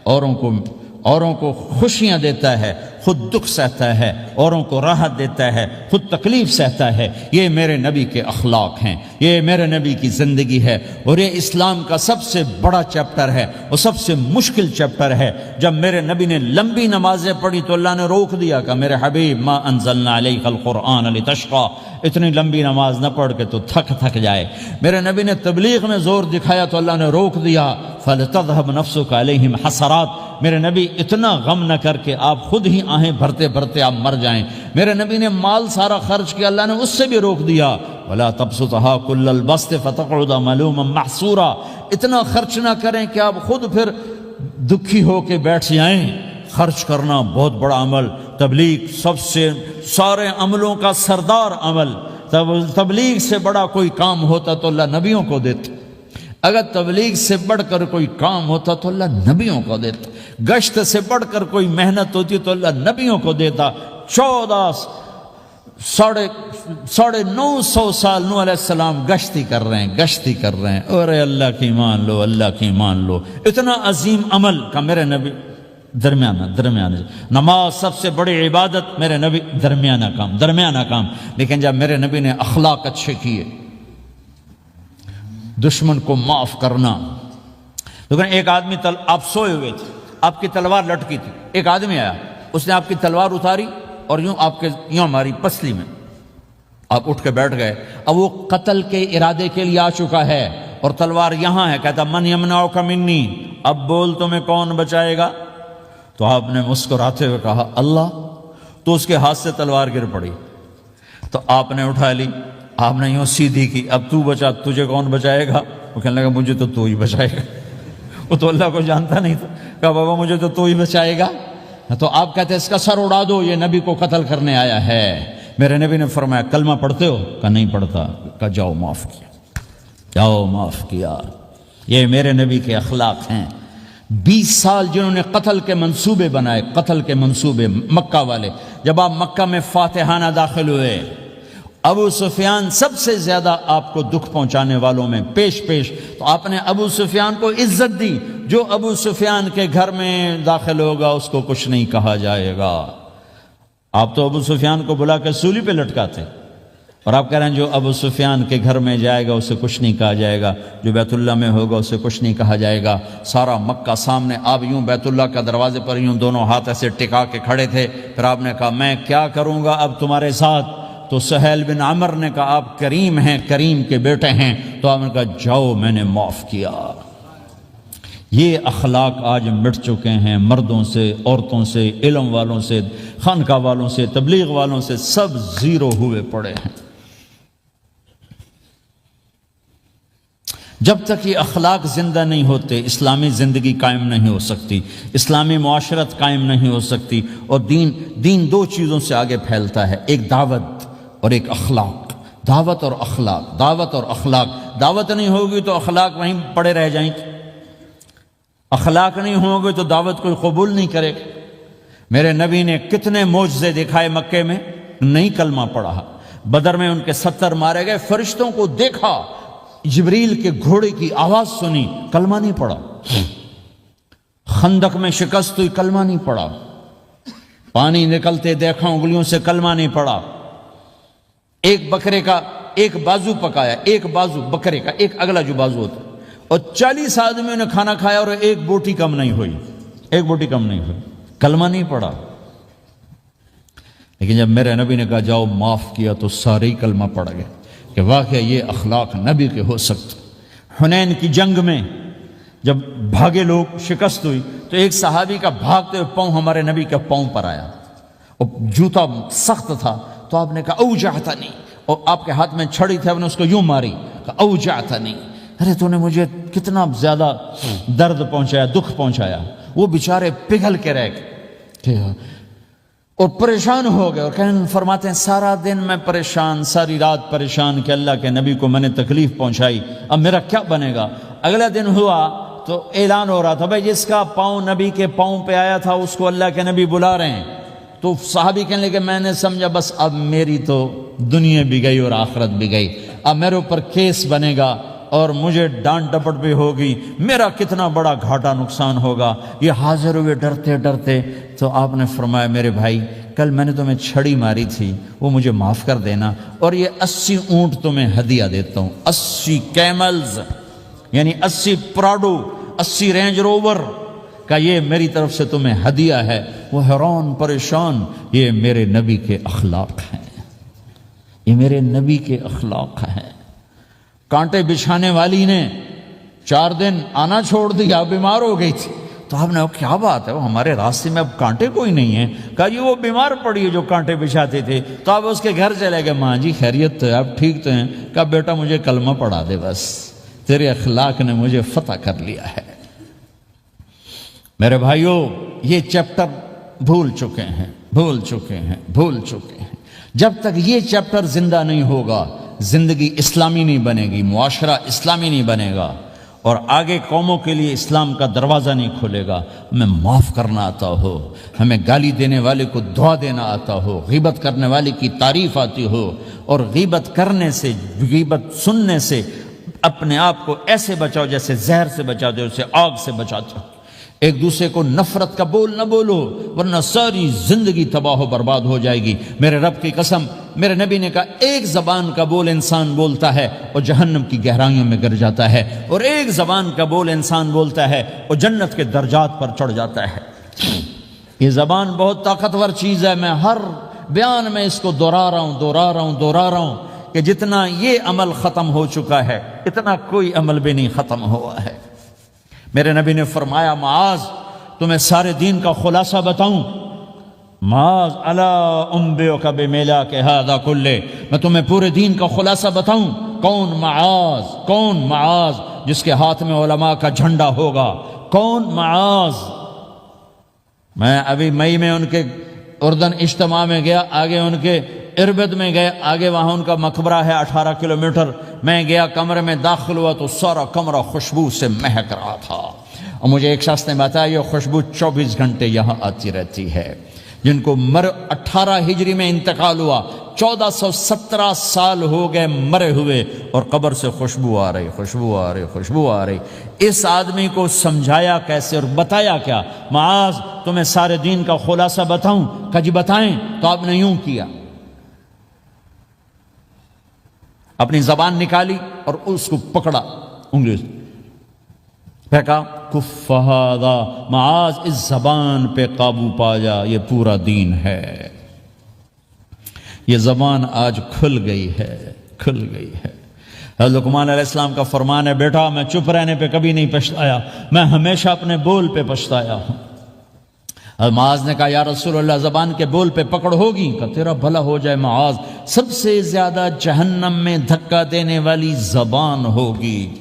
اوروں کو خوشیاں دیتا ہے، خود دکھ سہتا ہے، اوروں کو راحت دیتا ہے، خود تکلیف سہتا ہے۔ یہ میرے نبی کے اخلاق ہیں، یہ میرے نبی کی زندگی ہے، اور یہ اسلام کا سب سے بڑا چیپٹر ہے اور سب سے مشکل چیپٹر ہے۔ جب میرے نبی نے لمبی نمازیں پڑھی تو اللہ نے روک دیا کہ میرے حبیب ما انزلنا علیک القرآن لتشقی، اتنی لمبی نماز نہ پڑھ کے تو تھک جائے۔ میرے نبی نے تبلیغ میں زور دکھایا تو اللہ نے روک دیا، فلتذهب نفسک علیہم حسرات، میرے نبی اتنا غم نہ کر کے آپ خود ہی آہیں بھرتے بھرتے آپ مر جائیں۔ میرے نبی نے مال سارا خرچ کیا، اللہ نے اس سے بھی روک دیا، ولا تبسطها كل البسط فتقعد ملوما محسورا، اتنا خرچ نہ کریں کہ آپ خود پھر دکھی ہو کے بیٹھ جائیں۔ خرچ کرنا بہت بڑا عمل، تبلیغ سب سے سارے عملوں کا سردار عمل، تبلیغ سے بڑا کوئی کام ہوتا تو اللہ نبیوں کو دیتا، اگر تبلیغ سے بڑھ کر کوئی کام ہوتا تو اللہ نبیوں کو دیتا، گشت سے بڑھ کر کوئی محنت ہوتی تو اللہ نبیوں کو دیتا۔ 950 سال نوح علیہ السلام گشتی کر رہے ہیں، اور اللہ کی مان لو، اللہ کی مان لو، اتنا عظیم عمل کا میرے نبی درمیانہ نماز سب سے بڑی عبادت، میرے نبی درمیانہ کام، لیکن جب میرے نبی نے اخلاق اچھے کیے، دشمن کو معاف کرنا۔ لیکن ایک آدمی آپ سوئے ہوئے تھے، آپ کی تلوار لٹکی تھی، ایک آدمی آیا، اس نے آپ کی تلوار اتاری اور یوں ماری پسلی میں، آپ اٹھ کے بیٹھ گئے۔ اب وہ قتل کے ارادے کے لیے آ چکا ہے اور تلوار یہاں ہے، کہتا من یمنعک منی، اب بول تمہیں کون بچائے گا؟ تو آپ نے مسکراتے ہوئے کہا اللہ، تو اس کے ہاتھ سے تلوار گر پڑی، تو آپ نے اٹھا لی، آپ نے یوں سیدھی کی، اب تو بچا، تجھے کون بچائے گا؟ وہ کہنے لگا مجھے تو ہی بچائے گا، وہ تو اللہ کو جانتا نہیں تھا، کہا بابا مجھے تو ہی بچائے گا۔ تو آپ کہتے ہیں اس کا سر اڑا دو، یہ نبی کو قتل کرنے آیا ہے۔ میرے نبی نے فرمایا کلمہ پڑھتے ہو؟ کہا نہیں پڑھتا۔ کہا جاؤ معاف کیا۔ یہ میرے نبی کے اخلاق ہیں۔ 20 سال جنہوں نے قتل کے منصوبے بنائے، مکہ والے، جب آپ مکہ میں فاتحانہ داخل ہوئے، ابو سفیان سب سے زیادہ آپ کو دکھ پہنچانے والوں میں پیش تو آپ نے ابو سفیان کو عزت دی۔ جو ابو سفیان کے گھر میں داخل ہوگا اس کو کچھ نہیں کہا جائے گا۔ آپ تو ابو سفیان کو بلا کے سولی پہ لٹکاتے، اور آپ کہہ رہے ہیں جو ابو سفیان کے گھر میں جائے گا اسے کچھ نہیں کہا جائے گا، جو بیت اللہ میں ہوگا اسے کچھ نہیں کہا جائے گا۔ سارا مکہ سامنے، آپ یوں بیت اللہ کا دروازے پر یوں دونوں ہاتھ ایسے ٹکا کے کھڑے تھے۔ پھر آپ نے کہا میں کیا کروں گا اب تمہارے ساتھ؟ تو سہیل بن عمر نے کہا آپ کریم ہیں، کریم کے بیٹے ہیں، تو آپ نے کہا جاؤ میں نے معاف کیا۔ یہ اخلاق آج مٹ چکے ہیں، مردوں سے، عورتوں سے، علم والوں سے، خانقاہ والوں سے، تبلیغ والوں سے، سب زیرو ہوئے پڑے ہیں۔ جب تک یہ اخلاق زندہ نہیں ہوتے اسلامی زندگی قائم نہیں ہو سکتی، اسلامی معاشرت قائم نہیں ہو سکتی، اور دین دو چیزوں سے آگے پھیلتا ہے، ایک دعوت اور ایک اخلاق۔ دعوت اور اخلاق، دعوت نہیں ہوگی تو اخلاق وہیں پڑے رہ جائیں گے، اخلاق نہیں ہوں گے تو دعوت کوئی قبول نہیں کرے گا۔ میرے نبی نے کتنے معجزے دکھائے مکے میں، نہیں کلمہ پڑھا۔ بدر میں ان کے 70 مارے گئے، فرشتوں کو دیکھا، جبریل کے گھوڑے کی آواز سنی، کلمہ نہیں پڑھا۔ خندق میں شکست ہوئی، کلمہ نہیں پڑھا۔ پانی نکلتے دیکھا، انگلیوں سے کلمہ نہیں پڑھا۔ ایک بکرے کا ایک بازو پکایا، ایک بازو بکرے کا، ایک اگلا جو بازو ہوتا، اور 40 آدمیوں نے کھانا کھایا اور ایک بوٹی کم نہیں ہوئی، کلمہ نہیں پڑھا۔ لیکن جب میرے نبی نے کہا جاؤ معاف کیا تو سارے ہی کلمہ پڑھ گئے کہ واقعہ یہ اخلاق نبی کے ہو سکتے۔ حنین کی جنگ میں جب بھاگے لوگ، شکست ہوئی، تو ایک صحابی کا بھاگتے ہوئے پاؤں ہمارے نبی کے پاؤں پر آیا، اور جوتا سخت تھا، تو آپ نے کہا اوجعتنی، اور آپ کے ہاتھ میں چھڑی تھی، آپ نے اس کو یوں ماری، کہا اوجعتنی، ارے تو نے مجھے کتنا زیادہ درد پہنچایا، دکھ پہنچایا۔ وہ بیچارے پگھل کے رہ گئے اور پریشان ہو گئے، اور فرماتے ہیں سارا دن میں پریشان، ساری رات پریشان کہ اللہ کے نبی کو میں نے تکلیف پہنچائی، اب میرا کیا بنے گا؟ اگلا دن ہوا تو اعلان ہو رہا تھا بھائی جس کا پاؤں نبی کے پاؤں پہ آیا تھا اس کو اللہ کے نبی بلا رہے ہیں۔ تو صحابی کہنے لگے میں نے سمجھا بس اب میری تو دنیا بھی گئی اور آخرت بھی گئی، اب میرے اوپر کیس بنے گا اور مجھے ڈانٹ ڈپٹ بھی ہوگی، میرا کتنا بڑا گھاٹا نقصان ہوگا۔ یہ حاضر ہوئے ڈرتے ڈرتے، تو آپ نے فرمایا میرے بھائی کل میں نے تمہیں چھڑی ماری تھی وہ مجھے معاف کر دینا، اور یہ 80 اونٹ تمہیں ہدیہ دیتا ہوں، 80 کیملز یعنی 80 پراڈو، 80 رینج روور کا یہ میری طرف سے تمہیں ہدیہ ہے۔ وہ حیران پریشان، یہ میرے نبی کے اخلاق ہیں، یہ میرے نبی کے اخلاق ہیں۔ کانٹے بچھانے والی نے 4 دن آنا چھوڑ دیا، بیمار ہو گئی تھی، تو آپ نے کہا کیا بات ہے، وہ ہمارے راستے میں اب کانٹے کوئی نہیں ہیں؟ کہا یہ وہ بیمار پڑی ہے جو کانٹے بچھاتے تھے۔ تو آپ اس کے گھر چلے گئے، ماں جی خیریت تو ہے، آپ ٹھیک تو ہیں؟ کہا بیٹا مجھے کلمہ پڑھا دے، بس تیرے اخلاق نے مجھے فتح کر لیا ہے۔ میرے بھائیوں، یہ چیپٹر بھول چکے ہیں، بھول چکے ہیں، بھول چکے ہیں۔ جب تک یہ چیپٹر زندہ نہیں ہوگا، زندگی اسلامی نہیں بنے گی، معاشرہ اسلامی نہیں بنے گا، اور آگے قوموں کے لیے اسلام کا دروازہ نہیں کھلے گا۔ ہمیں معاف کرنا آتا ہو، ہمیں گالی دینے والے کو دعا دینا آتا ہو، غیبت کرنے والے کی تعریف آتی ہو، اور غیبت کرنے سے، غیبت سننے سے اپنے آپ کو ایسے بچاؤ جیسے زہر سے بچاتے ہو، اسے آگ سے بچاتے ہو۔ ایک دوسرے کو نفرت کا بول نہ بولو، ورنہ ساری زندگی تباہ و برباد ہو جائے گی۔ میرے رب کی قسم، میرے نبی نے کہا ایک زبان کا بول انسان بولتا ہے اور جہنم کی گہرائیوں میں گر جاتا ہے، اور ایک زبان کا بول انسان بولتا ہے اور جنت کے درجات پر چڑھ جاتا ہے۔ یہ زبان بہت طاقتور چیز ہے، میں ہر بیان میں اس کو دہرا رہا ہوں کہ جتنا یہ عمل ختم ہو چکا ہے اتنا کوئی عمل بھی نہیں ختم ہوا ہے۔ میرے نبی نے فرمایا معاذ تمہیں سارے دین کا خلاصہ بتاؤں؟ معاذ الا انبئک بملاک ھذا کلہ، میں تمہیں پورے دین کا خلاصہ بتاؤں؟ کون معاذ؟ کون معاذ جس کے ہاتھ میں علماء کا جھنڈا ہوگا؟ کون معاذ؟ میں ابھی مئی میں ان کے اردن اجتماع میں گیا، آگے ان کے اربد میں گئے، آگے وہاں ان کا مقبرہ ہے 18 کلومیٹر۔ میں گیا، کمرے میں داخل ہوا تو سارا کمرہ خوشبو سے مہک رہا تھا، اور مجھے ایک شخص نے بتایا یہ خوشبو 24 گھنٹے یہاں آتی رہتی ہے۔ جن کو 18 ہجری میں انتقال ہوا، 1417 سال ہو گئے مرے ہوئے، اور قبر سے خوشبو آ رہی، خوشبو آ رہی، خوشبو آ رہی۔ اس آدمی کو سمجھایا کیسے اور بتایا کیا؟ معاذ تمہیں سارے دین کا خلاصہ بتاؤں؟ کہا جی بتائیں۔ تو آپ نے یوں کیا، اپنی زبان نکالی اور اس کو پکڑا انگلی سے، پھینکا، کف ھذا، معاذ اس زبان پہ قابو پا جا، یہ پورا دین ہے۔ یہ زبان آج کھل گئی ہے، کھل گئی ہے۔ حضرت لقمان علیہ السلام کا فرمان ہے، بیٹا میں چپ رہنے پہ کبھی نہیں پچھتایا، میں ہمیشہ اپنے بول پہ پچھتایا ہوں۔ معاذ نے کہا یا رسول اللہ زبان کے بول پہ پکڑ ہوگی؟ کہ تیرا بھلا ہو جائے معاذ، سب سے زیادہ جہنم میں دھکا دینے والی زبان ہوگی۔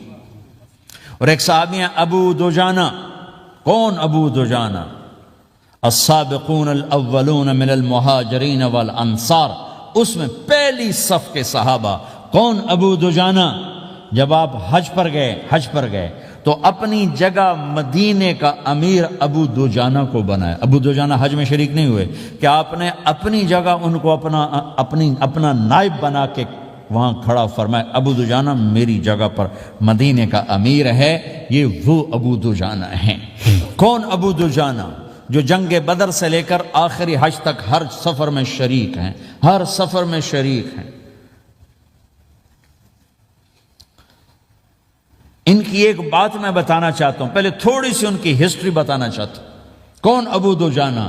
اور ایک صحابی ہیں ابو دجانہ۔ کون ابو دجانہ؟ السابقون الاولون من المہاجرین والانصار، اس میں پہلی صف کے صحابہ۔ کون ابو دجانہ؟ جب آپ حج پر گئے تو اپنی جگہ مدینے کا امیر ابو دجانہ کو بنایا۔ ابو دجانہ حج میں شریک نہیں ہوئے، کہ آپ نے اپنی جگہ ان کو اپنا نائب بنا کے وہاں کھڑا فرمایا ابو دجانہ میری جگہ پر مدینے کا امیر ہے، یہ وہ ابو دجانہ ہیں۔ کون ابو دجانہ؟ جو جنگ بدر سے لے کر آخری حج تک ہر سفر میں شریک ہیں، ہر سفر میں شریک ہیں۔ ان کی ایک بات میں بتانا چاہتا ہوں، پہلے تھوڑی سی ان کی ہسٹری بتانا چاہتا ہوں۔ کون ابو دجانہ؟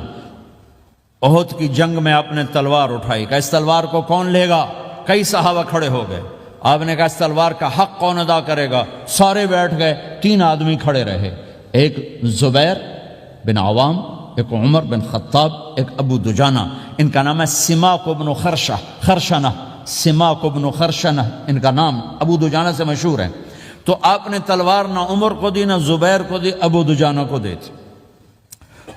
احد کی جنگ میں آپ نے تلوار اٹھائی، کہ اس تلوار کو کون لے گا؟ کئی صحابہ کھڑے ہو گئے۔ آپ نے کہا اس تلوار کا حق کون ادا کرے گا؟ سارے بیٹھ گئے، 3 آدمی کھڑے رہے، ایک زبیر بن عوام، ایک عمر بن خطاب، ایک ابو دجانہ۔ ان کا نام ہے سماک بن خرشنہ، سماک بن خرشنہ ان کا نام، ابو دجانہ سے مشہور ہے۔ تو آپ نے تلوار نہ عمر کو دی، نہ زبیر کو دی، ابو دجانہ کو دی تھی۔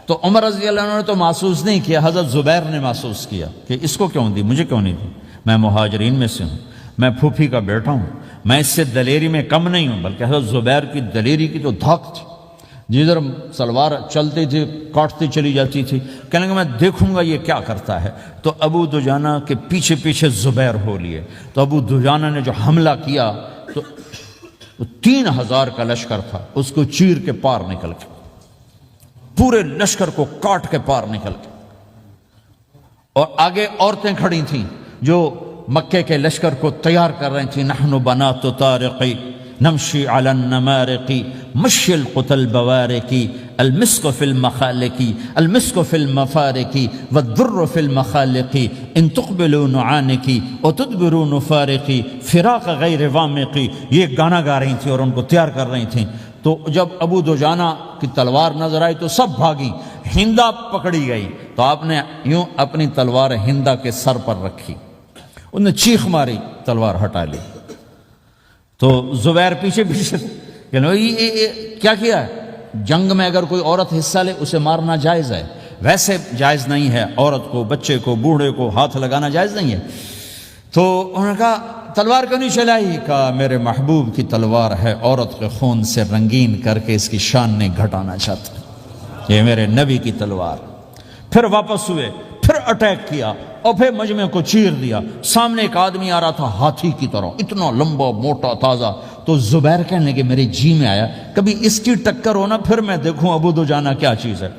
تو عمر رضی اللہ عنہ نے تو محسوس نہیں کیا، حضرت زبیر نے محسوس کیا کہ اس کو کیوں دی، مجھے کیوں نہیں دی؟ میں مہاجرین میں سے ہوں، میں پھوپھی کا بیٹا ہوں، میں اس سے دلیری میں کم نہیں ہوں۔ بلکہ حضرت زبیر کی دلیری کی تو دھاک تھی، جدھر سلوار چلتی تھی کاٹتی چلی جاتی تھی، کہنے کہ میں دیکھوں گا یہ کیا کرتا ہے۔ تو ابو دجانہ کے پیچھے پیچھے زبیر ہو لیے۔ تو ابو دجانہ نے جو حملہ کیا تو 3000 کا لشکر تھا، اس کو چیر کے پار نکل کے، پورے لشکر کو کاٹ کے پار نکل کے، اور آگے عورتیں کھڑی تھیں جو مکے کے لشکر کو تیار کر رہی تھیں. نحن بنات طارقی نمشی علی النمارقی مشی القتل بوارقی المسک فی المخالقی المسک فی المفارقی والدر فی المخالقی ان تقبلوا نعانقی وتدبروا نفارقی فراق غیر وامقی. یہ گانا گا رہی تھیں اور ان کو تیار کر رہی تھیں. تو جب ابو دجانہ کی تلوار نظر آئی تو سب بھاگی. ہندا پکڑی گئی تو آپ نے یوں اپنی تلوار ہندا کے سر پر رکھی. انہوں نے چیخ ماری, تلوار ہٹا لی. تو زبیر پیچھے پیچھے کہ کیا کیا ہے؟ جنگ میں اگر کوئی عورت حصہ لے اسے مارنا جائز ہے, ویسے جائز نہیں ہے. عورت کو, بچے کو, بوڑھے کو ہاتھ لگانا جائز نہیں ہے. تو انہوں نے کہا تلوار کیوں نہیں چلائی؟ کہا میرے محبوب کی تلوار ہے, عورت کے خون سے رنگین کر کے اس کی شان نہیں گھٹانا چاہتا, یہ میرے نبی کی تلوار. پھر واپس ہوئے, پھر اٹیک کیا اور پھر مجمع کو چیر دیا. سامنے ایک آدمی آ رہا تھا ہاتھی کی طرح, اتنا لمبا موٹا تازہ. تو زبیر کہنے لگے میرے جی میں آیا کبھی اس کی ٹکر ہونا پھر میں دیکھوں ابو دجانہ کیا چیز ہے.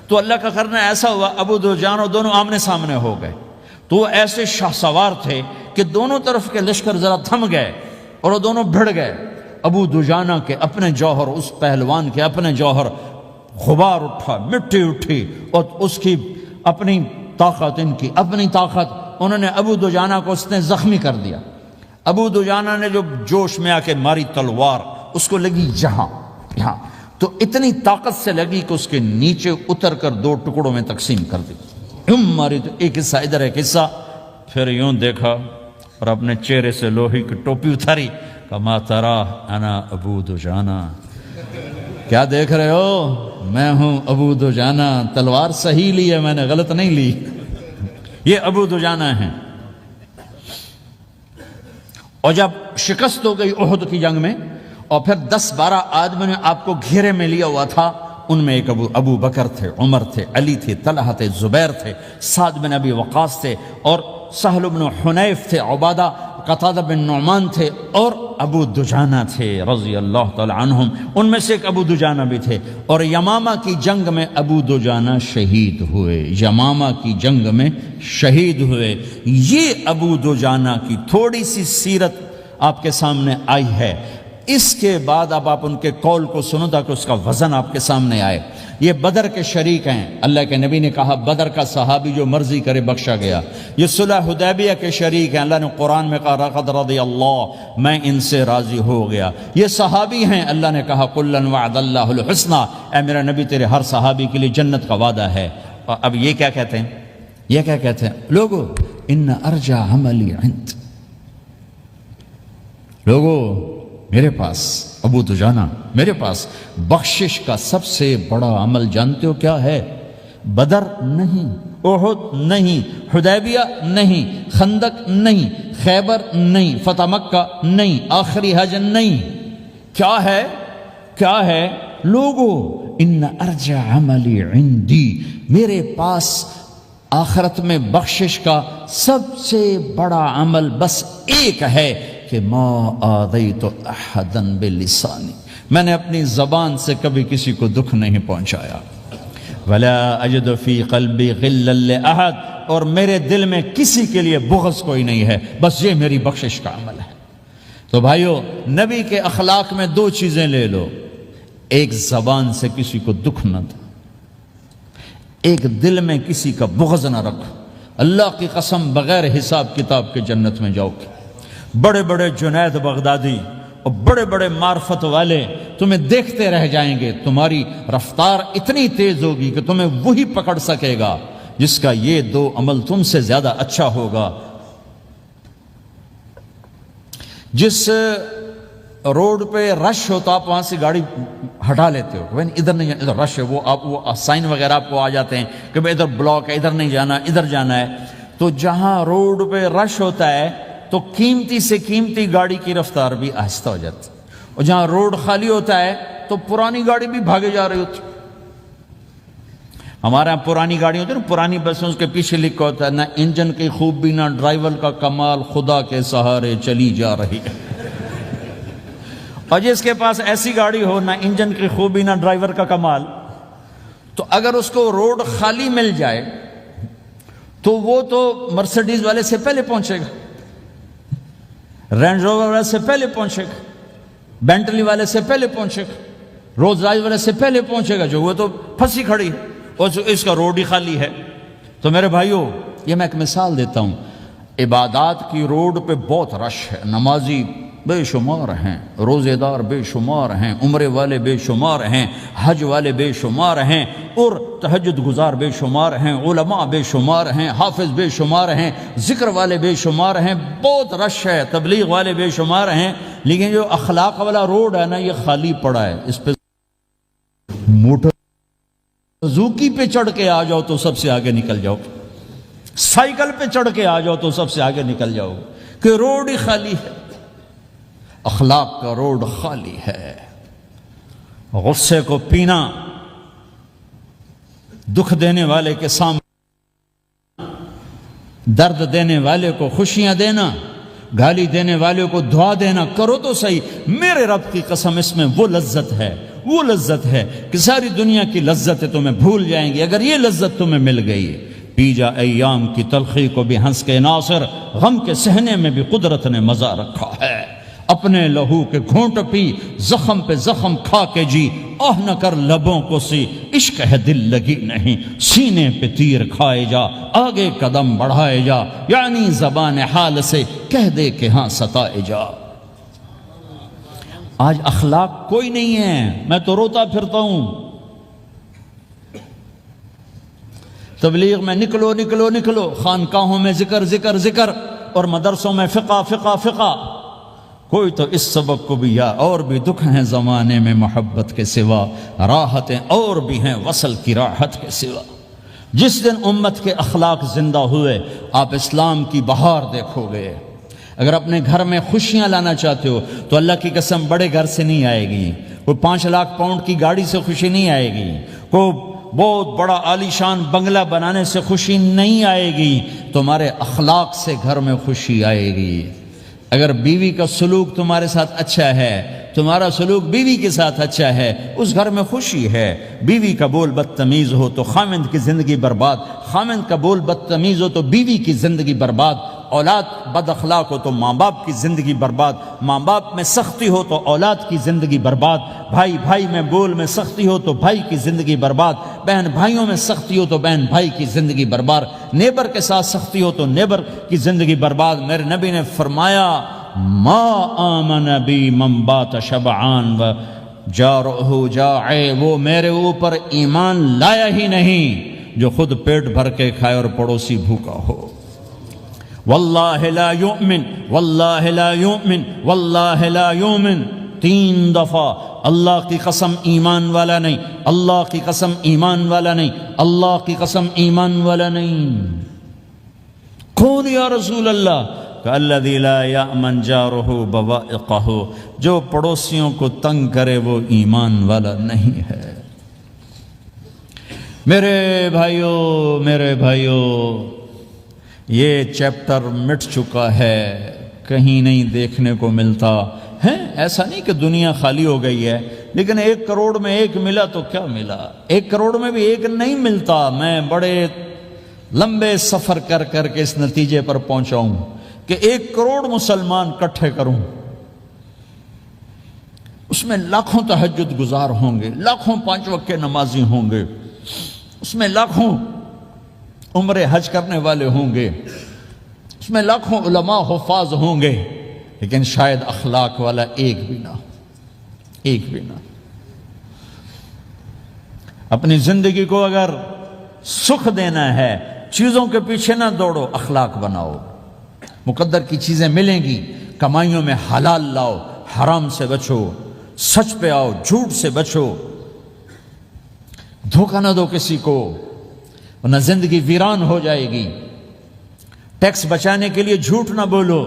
تو اللہ کا کرنا ایسا ہوا ابو دجانہ دونوں آمنے سامنے ہو گئے. تو وہ ایسے شاہ سوار تھے کہ دونوں طرف کے لشکر ذرا تھم گئے اور وہ دونوں بھڑ گئے. ابو دجانہ کے اپنے جوہر, اس پہلوان کے اپنے جوہر, غبار اٹھا, مٹی اٹھی, اور اس کی اپنی طاقت, ان کی اپنی طاقت. انہوں نے ابو دجانہ کو اس نے زخمی کر دیا. ابو دجانہ نے جو جوش میں آ کے ماری تلوار, اس کو لگی یہاں, تو اتنی طاقت سے لگی کہ اس کے نیچے اتر کر 2 ٹکڑوں میں تقسیم کر دی. ماری تو ایک حصہ ادھر, ایک حصہ. پھر یوں دیکھا اور اپنے چہرے سے لوہی کی ٹوپی اتاری. کما ترا انا ابو دجانہ, کیا دیکھ رہے ہو؟ میں ہوں ابو دجانہ. تلوار صحیح لی ہے میں نے, غلط نہیں لی. یہ ابو دجانہ ہیں. اور جب شکست ہو گئی احد کی جنگ میں اور پھر 10-12 آدمی نے آپ کو گھیرے میں لیا ہوا تھا, ان میں ایک ابو بکر تھے, عمر تھے, علی تھے, طلحہ تھے, زبیر تھے, سعد بن ابی وقاص تھے, اور سہل بن حنیف تھے, عبادہ قتادہ بن نعمان تھے, اور ابو دجانہ تھے رضی اللہ تعالی عنہم. ان میں سے ایک ابو دجانہ بھی تھے. اور یمامہ کی جنگ میں ابو دجانہ شہید ہوئے. یمامہ کی جنگ میں شہید ہوئے. یہ ابو دجانہ کی تھوڑی سی سیرت آپ کے سامنے آئی ہے. اس کے بعد اب آپ ان کے قول کو سنو تاکہ اس کا وزن آپ کے سامنے آئے. یہ بدر کے شریک ہیں. اللہ کے نبی نے کہا بدر کا صحابی جو مرضی کرے بخشا گیا. یہ صلح حدیبیہ کے شریک ہیں. اللہ نے قرآن میں کہا لقد رضی اللہ, میں ان سے راضی ہو گیا. یہ صحابی ہیں. اللہ نے کہا کلا وعد اللہ الحسنی, اے میرا نبی تیرے ہر صحابی کے لیے جنت کا وعدہ ہے. اور اب یہ کیا کہتے ہیں؟ یہ کیا کہتے ہیں لوگو؟ ان ارجع عملی عند, لوگو میرے پاس, ابو دجانہ میرے پاس بخشش کا سب سے بڑا عمل جانتے ہو کیا ہے؟ بدر نہیں, احد نہیں, حدیبیہ نہیں, خندق نہیں, خیبر نہیں, فتح مکہ نہیں, آخری حج نہیں. کیا ہے؟ کیا ہے لوگو؟ ان ارجع عملی عندی, میرے پاس آخرت میں بخشش کا سب سے بڑا عمل بس ایک ہے کہ ما آذیت احدا بلسانی, میں نے اپنی زبان سے کبھی کسی کو دکھ نہیں پہنچایا. ولا اجد فی قلبی غلا لاحد, اور میرے دل میں کسی کے لیے بغض کوئی نہیں ہے, بس یہ میری بخشش کا عمل ہے. تو بھائیو, نبی کے اخلاق میں 2 چیزیں لے لو. ایک زبان سے کسی کو دکھ نہ دو, ایک دل میں کسی کا بغض نہ رکھو. اللہ کی قسم بغیر حساب کتاب کے جنت میں جاؤ گے. بڑے بڑے جنید بغدادی اور بڑے بڑے معرفت والے تمہیں دیکھتے رہ جائیں گے. تمہاری رفتار اتنی تیز ہوگی کہ تمہیں وہی پکڑ سکے گا جس کا یہ 2 عمل تم سے زیادہ اچھا ہوگا. جس روڈ پہ رش ہو تو آپ وہاں سے گاڑی ہٹا لیتے ہو, ادھر نہیں, ادھر رش ہے, وہ سائن وغیرہ آپ کو آ جاتے ہیں کہ بھائی ادھر بلاک ہے, ادھر نہیں جانا, ادھر جانا ہے. تو جہاں روڈ پہ رش ہوتا ہے تو قیمتی سے قیمتی گاڑی کی رفتار بھی آہستہ ہو جاتی, اور جہاں روڈ خالی ہوتا ہے تو پرانی گاڑی بھی بھاگے جا رہی ہوتی. ہمارے یہاں پرانی گاڑی ہوتی ہے نا, پرانی بسوں کے پیچھے لکھا ہوتا ہے نہ انجن کی خوبی نہ ڈرائیور کا کمال, خدا کے سہارے چلی جا رہی ہے. اور جس کے پاس ایسی گاڑی ہو, نہ انجن کی خوبی نہ ڈرائیور کا کمال, تو اگر اس کو روڈ خالی مل جائے تو وہ تو مرسیڈیز والے سے پہلے پہنچے گا، رینج روور والے سے پہلے پہنچے گا، بینٹلی والے سے پہلے پہنچے گا، رولز رائس والے سے پہلے پہنچے گا، جو وہ تو پھنسی کھڑی ہے اور اس کا روڈ ہی خالی ہے۔ تو میرے بھائیوں، یہ میں ایک مثال دیتا ہوں، عبادات کی روڈ پہ بہت رش ہے، نمازی بے شمار ہیں، روزے دار بے شمار ہیں، عمرے والے بے شمار ہیں، حج والے بے شمار ہیں، اور تہجد گزار بے شمار ہیں، علماء بے شمار ہیں، حافظ بے شمار ہیں، ذکر والے بے شمار ہیں، بہت رش ہے، تبلیغ والے بے شمار ہیں، لیکن جو اخلاق والا روڈ ہے نا، یہ خالی پڑا ہے۔ اس پہ موٹر زوکی پہ چڑھ کے آ جاؤ تو سب سے آگے نکل جاؤ، سائیکل پہ چڑھ کے آ جاؤ تو سب سے آگے نکل جاؤ، کہ روڈ ہی خالی ہے۔ اخلاق کا روڈ خالی ہے۔ غصے کو پینا، دکھ دینے والے کے سامنے، درد دینے والے کو خوشیاں دینا، گالی دینے والے کو دعا دینا، کرو تو صحیح۔ میرے رب کی قسم، اس میں وہ لذت ہے، وہ لذت ہے کہ ساری دنیا کی لذتیں تمہیں بھول جائیں گی اگر یہ لذت تمہیں مل گئی۔ پی جا ایام کی تلخی کو بھی ہنس کے ناصر، غم کے سہنے میں بھی قدرت نے مزہ رکھا ہے۔ اپنے لہو کے گھونٹ پی، زخم پہ زخم کھا کے جی، آہ نہ کر لبوں کو سی، عشق ہے دل لگی نہیں، سینے پہ تیر کھائے جا، آگے قدم بڑھائے جا، یعنی زبان حال سے کہہ دے کہ ہاں ستائے جا۔ آج اخلاق کوئی نہیں ہے، میں تو روتا پھرتا ہوں۔ تبلیغ میں نکلو نکلو نکلو، خانقاہوں میں ذکر ذکر ذکر، اور مدرسوں میں فقہ فقہ فقہ۔ کوئی تو اس سبق کو بھی، یا اور بھی دکھ ہیں زمانے میں محبت کے سوا، راحتیں اور بھی ہیں وصل کی راحت کے سوا۔ جس دن امت کے اخلاق زندہ ہوئے، آپ اسلام کی بہار دیکھو گے۔ اگر اپنے گھر میں خوشیاں لانا چاہتے ہو تو اللہ کی قسم بڑے گھر سے نہیں آئے گی، کوئی 5 لاکھ پاؤنڈ کی گاڑی سے خوشی نہیں آئے گی، کوئی بہت بڑا عالی شان بنگلہ بنانے سے خوشی نہیں آئے گی، تمہارے اخلاق سے گھر میں خوشی آئے گی۔ اگر بیوی کا سلوک تمہارے ساتھ اچھا ہے، تمہارا سلوک بیوی کے ساتھ اچھا ہے، اس گھر میں خوشی ہے۔ بیوی کا بول بدتمیز ہو تو خامند کی زندگی برباد، خامند کا بول بدتمیز ہو تو بیوی کی زندگی برباد، اولاد بد اخلاق ہو تو ماں باپ کی زندگی برباد، ماں باپ میں سختی ہو تو اولاد کی زندگی برباد، بھائی بھائی میں بول میں سختی ہو تو بھائی کی زندگی برباد، بہن بھائیوں میں سختی ہو تو بہن بھائی کی زندگی برباد، نیبر کے ساتھ سختی ہو تو نیبر کی زندگی برباد۔ میرے نبی نے فرمایا، ما آمن بی من بات شبعان و جارہ جائع، وہ میرے اوپر ایمان لایا ہی نہیں جو خود پیٹ بھر کے کھائے اور پڑوسی بھوکا ہو۔ واللہ لا یؤمن، واللہ لا یؤمن، واللہ لا یؤمن، 3 دفعہ اللہ کی قسم ایمان والا نہیں، اللہ کی قسم ایمان والا نہیں، اللہ کی قسم ایمان والا نہیں۔ کون یا رسول اللہ؟ کہ الذی لا یأمن جارہ بوائقہ، جو پڑوسیوں کو تنگ کرے وہ ایمان والا نہیں ہے۔ میرے بھائیوں، یہ چیپٹر مٹ چکا ہے، کہیں نہیں دیکھنے کو ملتا ہے۔ ایسا نہیں کہ دنیا خالی ہو گئی ہے، لیکن 1 کروڑ میں 1 ملا تو کیا ملا؟ 1 کروڑ میں بھی 1 نہیں ملتا۔ میں بڑے لمبے سفر کر کر کے اس نتیجے پر پہنچا ہوں کہ 1 کروڑ مسلمان کٹھے کروں، اس میں لاکھوں تہجد گزار ہوں گے، لاکھوں 5 وقت کے نمازی ہوں گے، اس میں لاکھوں عمرے حج کرنے والے ہوں گے، اس میں لاکھوں علماء حفاظ ہوں گے، لیکن شاید اخلاق والا ایک بھی نہ۔ اپنی زندگی کو اگر سکھ دینا ہے، چیزوں کے پیچھے نہ دوڑو، اخلاق بناؤ۔ مقدر کی چیزیں ملیں گی، کمائیوں میں حلال لاؤ، حرام سے بچو، سچ پہ آؤ، جھوٹ سے بچو، دھوکہ نہ دو کسی کو، ورنہ زندگی ویران ہو جائے گی۔ ٹیکس بچانے کے لیے جھوٹ نہ بولو،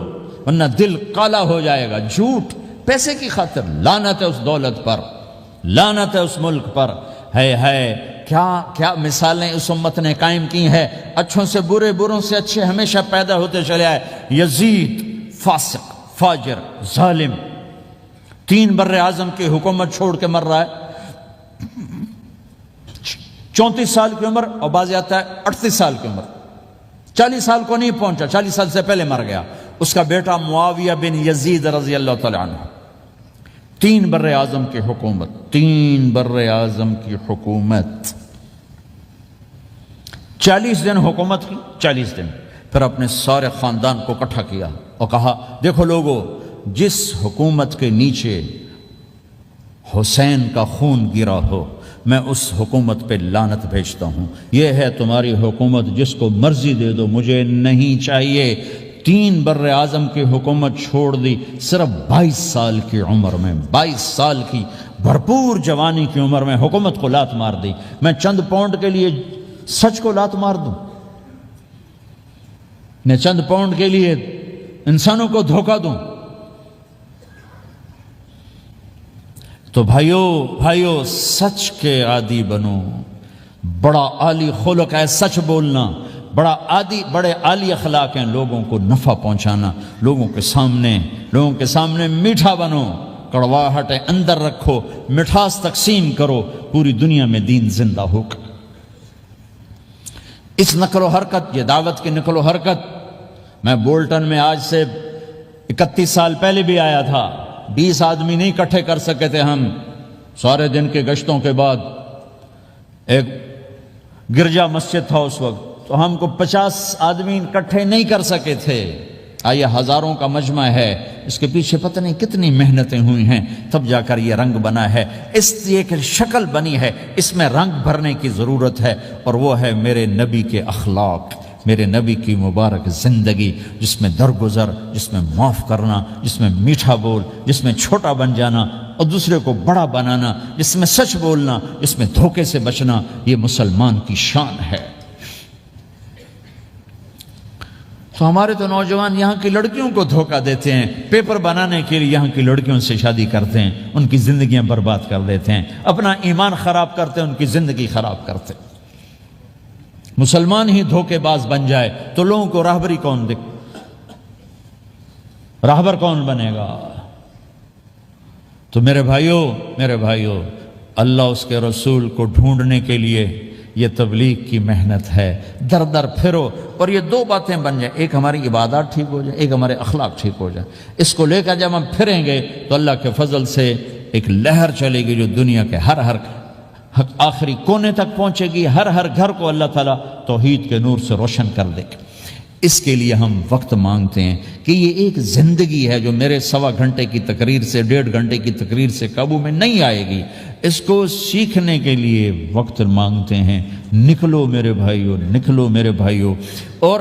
ورنہ دل کالا ہو جائے گا۔ جھوٹ پیسے کی خاطر، لعنت ہے اس دولت پر، لعنت ہے اس ملک پر۔ ہے کیا مثالیں اس امت نے قائم کی ہیں، اچھوں سے برے، بروں سے اچھے ہمیشہ پیدا ہوتے چلے آئے۔ یزید فاسق، فاجر، ظالم، 3 بر اعظم کی حکومت چھوڑ کے مر رہا ہے، 34 سال کی عمر، اور بعض آتا ہے 38 سال کی عمر، 40 سال کو نہیں پہنچا، 40 سال سے پہلے مر گیا۔ اس کا بیٹا معاویہ بن یزید رضی اللہ تعالیٰ عنہ، 3 بر اعظم کی حکومت، 3 بر اعظم کی حکومت، 40 دن حکومت کی، 40 دن۔ پھر اپنے سارے خاندان کو اکٹھا کیا اور کہا دیکھو لوگو، جس حکومت کے نیچے حسین کا خون گرا ہو، میں اس حکومت پہ لعنت بھیجتا ہوں۔ یہ ہے تمہاری حکومت، جس کو مرضی دے دو، مجھے نہیں چاہیے۔ 3 بر اعظم کی حکومت چھوڑ دی، صرف 22 سال کی عمر میں، 22 سال کی بھرپور جوانی کی عمر میں حکومت کو لات مار دی۔ میں چند پاؤنڈ کے لیے سچ کو لات مار دوں؟ میں چند پاؤنڈ کے لیے انسانوں کو دھوکہ دوں؟ تو بھائیو سچ کے عادی بنو۔ بڑا عالی خلق ہے سچ بولنا، بڑے عالی اخلاق ہیں لوگوں کو نفع پہنچانا، لوگوں کے سامنے میٹھا بنو، کڑواہٹ اندر رکھو، مٹھاس تقسیم کرو، پوری دنیا میں دین زندہ ہوگا۔ اس نقل و حرکت، یہ دعوت کی نقل و حرکت، میں بولٹن میں آج سے 31 سال پہلے بھی آیا تھا، 20 آدمی نہیں اکٹھے کر سکے تھے ہم، سارے دن کے گشتوں کے بعد۔ ایک گرجا مسجد تھا اس وقت، تو ہم کو 50 آدمی اکٹھے نہیں کر سکے تھے۔ آئیے ہزاروں کا مجمع ہے، اس کے پیچھے پتہ نہیں کتنی محنتیں ہوئی ہیں، تب جا کر یہ رنگ بنا ہے، اس ایک شکل بنی ہے، اس میں رنگ بھرنے کی ضرورت ہے، اور وہ ہے میرے نبی کے اخلاق، میرے نبی کی مبارک زندگی، جس میں درگزر، جس میں معاف کرنا، جس میں میٹھا بول، جس میں چھوٹا بن جانا اور دوسرے کو بڑا بنانا، جس میں سچ بولنا، جس میں دھوکے سے بچنا، یہ مسلمان کی شان ہے۔ تو ہمارے تو نوجوان یہاں کی لڑکیوں کو دھوکہ دیتے ہیں، پیپر بنانے کے لیے یہاں کی لڑکیوں سے شادی کرتے ہیں، ان کی زندگیاں برباد کر دیتے ہیں، اپنا ایمان خراب کرتے ہیں، ان کی زندگی خراب کرتے ہیں۔ مسلمان ہی دھوکے باز بن جائے تو لوگوں کو راہبری کون راہبر کون بنے گا؟ تو میرے بھائیو، اللہ اس کے رسول کو ڈھونڈنے کے لیے یہ تبلیغ کی محنت ہے، در در پھرو، اور یہ 2 باتیں بن جائیں، ایک ہماری عبادات ٹھیک ہو جائے، ایک ہمارے اخلاق ٹھیک ہو جائے۔ اس کو لے کر جب ہم پھریں گے تو اللہ کے فضل سے ایک لہر چلے گی جو دنیا کے ہر آخری کونے تک پہنچے گی، ہر گھر کو اللہ تعالیٰ توحید کے نور سے روشن کر دے گا۔ اس کے لیے ہم وقت مانگتے ہیں کہ یہ ایک زندگی ہے جو میرے 1.25 گھنٹے کی تقریر سے 1.5 گھنٹے کی تقریر سے قابو میں نہیں آئے گی۔ اس کو سیکھنے کے لیے وقت مانگتے ہیں۔ نکلو میرے بھائیو، اور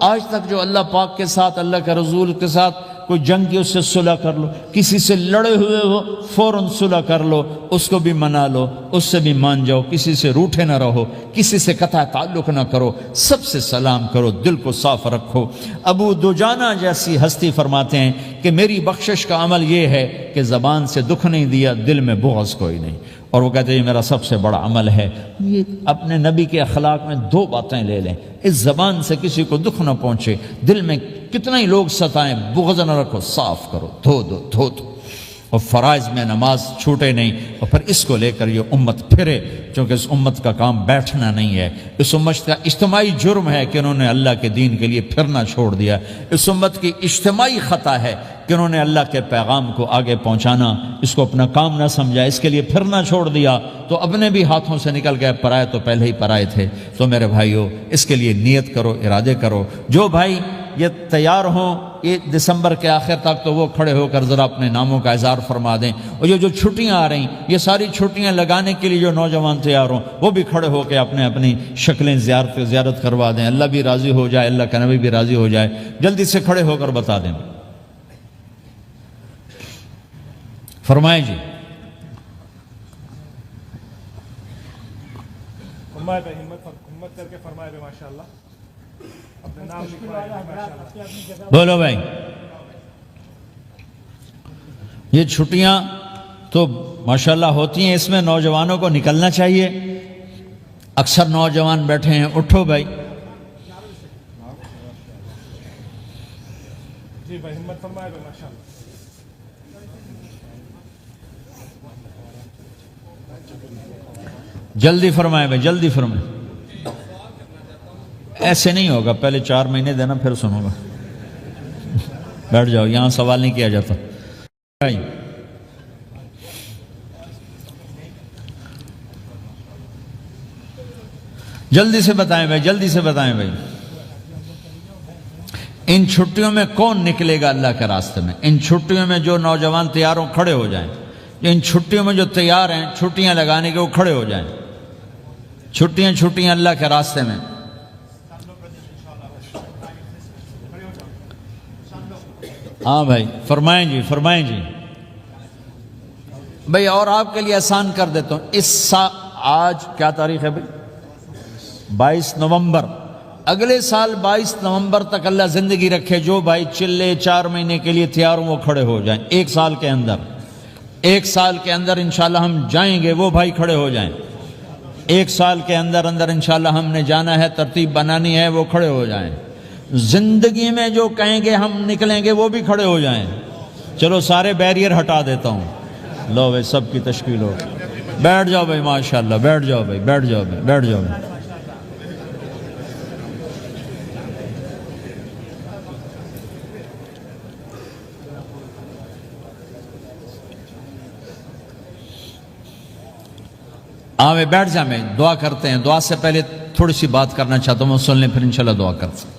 آج تک جو اللہ پاک کے ساتھ، اللہ کے رسول کے ساتھ کوئی جنگ کی، اس سے صلح کر لو، کسی سے لڑے ہوئے ہو فوراً صلح کر لو، اس کو بھی منا لو، اس سے بھی مان جاؤ، کسی سے روٹھے نہ رہو، کسی سے قطع تعلق نہ کرو، سب سے سلام کرو، دل کو صاف رکھو۔ ابو دجانہ جیسی ہستی فرماتے ہیں کہ میری بخشش کا عمل یہ ہے کہ زبان سے دکھ نہیں دیا، دل میں بغض کوئی نہیں، اور وہ کہتے ہیں یہ میرا سب سے بڑا عمل ہے۔ یہ اپنے نبی کے اخلاق میں 2 باتیں لے لیں، اس زبان سے کسی کو دکھ نہ پہنچے، دل میں کتنا ہی لوگ ستائیں، بغض نہ رکھو، صاف کرو، دھو دو، اور فرائض میں نماز چھوٹے نہیں، اور پھر اس کو لے کر یہ امت پھرے، چونکہ اس امت کا کام بیٹھنا نہیں ہے، اس امت کا اجتماعی جرم ہے کہ انہوں نے اللہ کے دین کے لیے پھرنا چھوڑ دیا، اس امت کی اجتماعی خطا ہے کہ انہوں نے اللہ کے پیغام کو آگے پہنچانا اس کو اپنا کام نہ سمجھا، اس کے لیے پھرنا چھوڑ دیا، تو اپنے بھی ہاتھوں سے نکل گئے، پرائے تو پہلے ہی پرائے تھے۔ تو میرے بھائیو، اس کے لیے نیت کرو، ارادے کرو۔ جو بھائی یہ تیار ہوں یہ دسمبر کے آخر تک، تو وہ کھڑے ہو کر ذرا اپنے ناموں کا اظہار فرما دیں، اور یہ جو چھٹیاں آ رہی، یہ ساری چھٹیاں لگانے کے لیے جو نوجوان تیار ہوں وہ بھی کھڑے ہو کے اپنی شکلیں زیارت کروا دیں، اللہ بھی راضی ہو جائے، اللہ کا نبی بھی راضی ہو جائے، جلدی سے کھڑے ہو کر بتا دیں۔ فرمائیں جی۔ ہمت کر کے فرمائے بے ماشاءاللہ، اپنے نام لکھوائے ماشاءاللہ۔ بولو بھائی، یہ چھٹیاں تو ماشاءاللہ ہوتی ہیں، اس میں نوجوانوں کو نکلنا چاہیے۔ اکثر نوجوان بیٹھے ہیں، اٹھو بھائی۔ جی بھائی، ہمت فرمائے بے ماشاءاللہ۔ جلدی فرمائے بھائی، جلدی فرمائے۔ ایسے نہیں ہوگا، پہلے 4 مہینے دینا پھر سنوں گا. بیٹھ جاؤ، یہاں سوال نہیں کیا جاتا. جلدی سے بتائیں بھائی، جلدی سے بتائیں بھائی. ان چھٹیوں میں کون نکلے گا اللہ کے راستے میں؟ ان چھٹیوں میں جو نوجوان تیار ہوں کھڑے ہو جائیں. ان چھٹیوں میں جو تیار ہیں چھٹیاں لگانے کے وہ کھڑے ہو جائیں. چھٹیاں اللہ کے راستے میں. ہاں بھائی فرمائیں جی، فرمائیں جی بھائی. اور آپ کے لیے آسان کر دیتا ہوں، آج کیا تاریخ ہے بھائی؟ 22 نومبر. اگلے سال 22 نومبر تک اللہ زندگی رکھے، جو بھائی چلے 4 مہینے کے لیے تیار ہوں وہ کھڑے ہو جائیں. 1 سال کے اندر، 1 سال کے اندر انشاءاللہ ہم جائیں گے، وہ بھائی کھڑے ہو جائیں. 1 سال کے اندر انشاءاللہ ہم نے جانا ہے، ترتیب بنانی ہے، وہ کھڑے ہو جائیں. زندگی میں جو کہیں گے ہم نکلیں گے وہ بھی کھڑے ہو جائیں. چلو سارے بیریئر ہٹا دیتا ہوں. لو بھائی سب کی تشکیل ہو. بیٹھ جاؤ بھائی، ماشاءاللہ بیٹھ جاؤ بھائی، بیٹھ جاؤ بھائی، بیٹھ جاؤ بھائی. میں بیٹھ جا، میں دعا کرتے ہیں. دعا سے پہلے تھوڑی سی بات کرنا چاہتا ہوں، وہ سن لیں پھر انشاءاللہ دعا کرتے ہیں.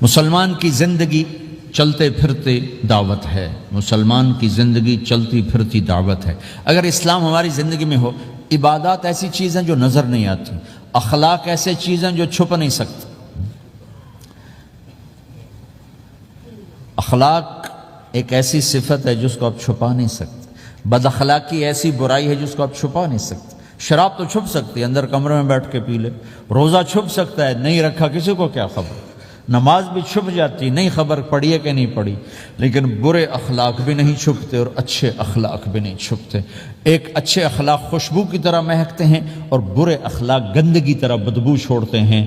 مسلمان کی زندگی چلتے پھرتے دعوت ہے. مسلمان کی زندگی چلتی پھرتی دعوت ہے. اگر اسلام ہماری زندگی میں ہو، عبادات ایسی چیزیں جو نظر نہیں آتی، اخلاق ایسے چیزیں جو چھپ نہیں سکتی. اخلاق ایک ایسی صفت ہے جس کو آپ چھپا نہیں سکتے. بد اخلاقی ایسی برائی ہے جس کو آپ چھپا نہیں سکتے. شراب تو چھپ سکتی ہے، اندر کمرے میں بیٹھ کے پی لے. روزہ چھپ سکتا ہے، نہیں رکھا کسی کو کیا خبر. نماز بھی چھپ جاتی، نہیں خبر پڑھی ہے کہ نہیں پڑھی. لیکن برے اخلاق بھی نہیں چھپتے اور اچھے اخلاق بھی نہیں چھپتے. ایک اچھے اخلاق خوشبو کی طرح مہکتے ہیں اور برے اخلاق گندگی طرح بدبو چھوڑتے ہیں.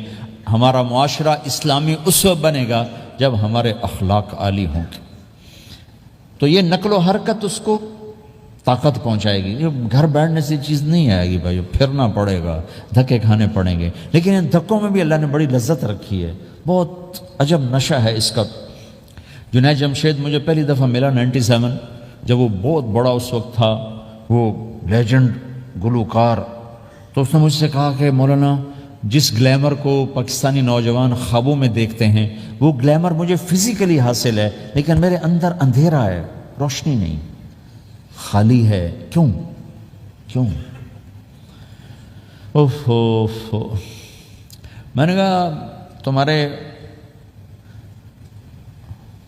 ہمارا معاشرہ اسلامی اس وقت بنے گا جب ہمارے اخلاق عالی ہوں گے. تو یہ نقل و حرکت اس کو طاقت پہنچائے گی. یہ گھر بیٹھنے سے چیز نہیں آئے گی بھائی، پھرنا پڑے گا، دھکے کھانے پڑیں گے. لیکن ان دھکوں میں بھی اللہ نے بڑی لذت رکھی ہے. بہت عجب نشہ ہے اس کا. جنید جمشید مجھے پہلی دفعہ ملا 97، جب وہ بہت بڑا اس وقت تھا، وہ لیجنڈ گلوکار. تو اس نے مجھ سے کہا کہ مولانا جس گلیمر کو پاکستانی نوجوان خوابوں میں دیکھتے ہیں وہ گلیمر مجھے فزیکلی حاصل ہے، لیکن میرے اندر اندھیرا ہے، روشنی نہیں، خالی ہے. کیوں؟ میں نے کہا تمہارے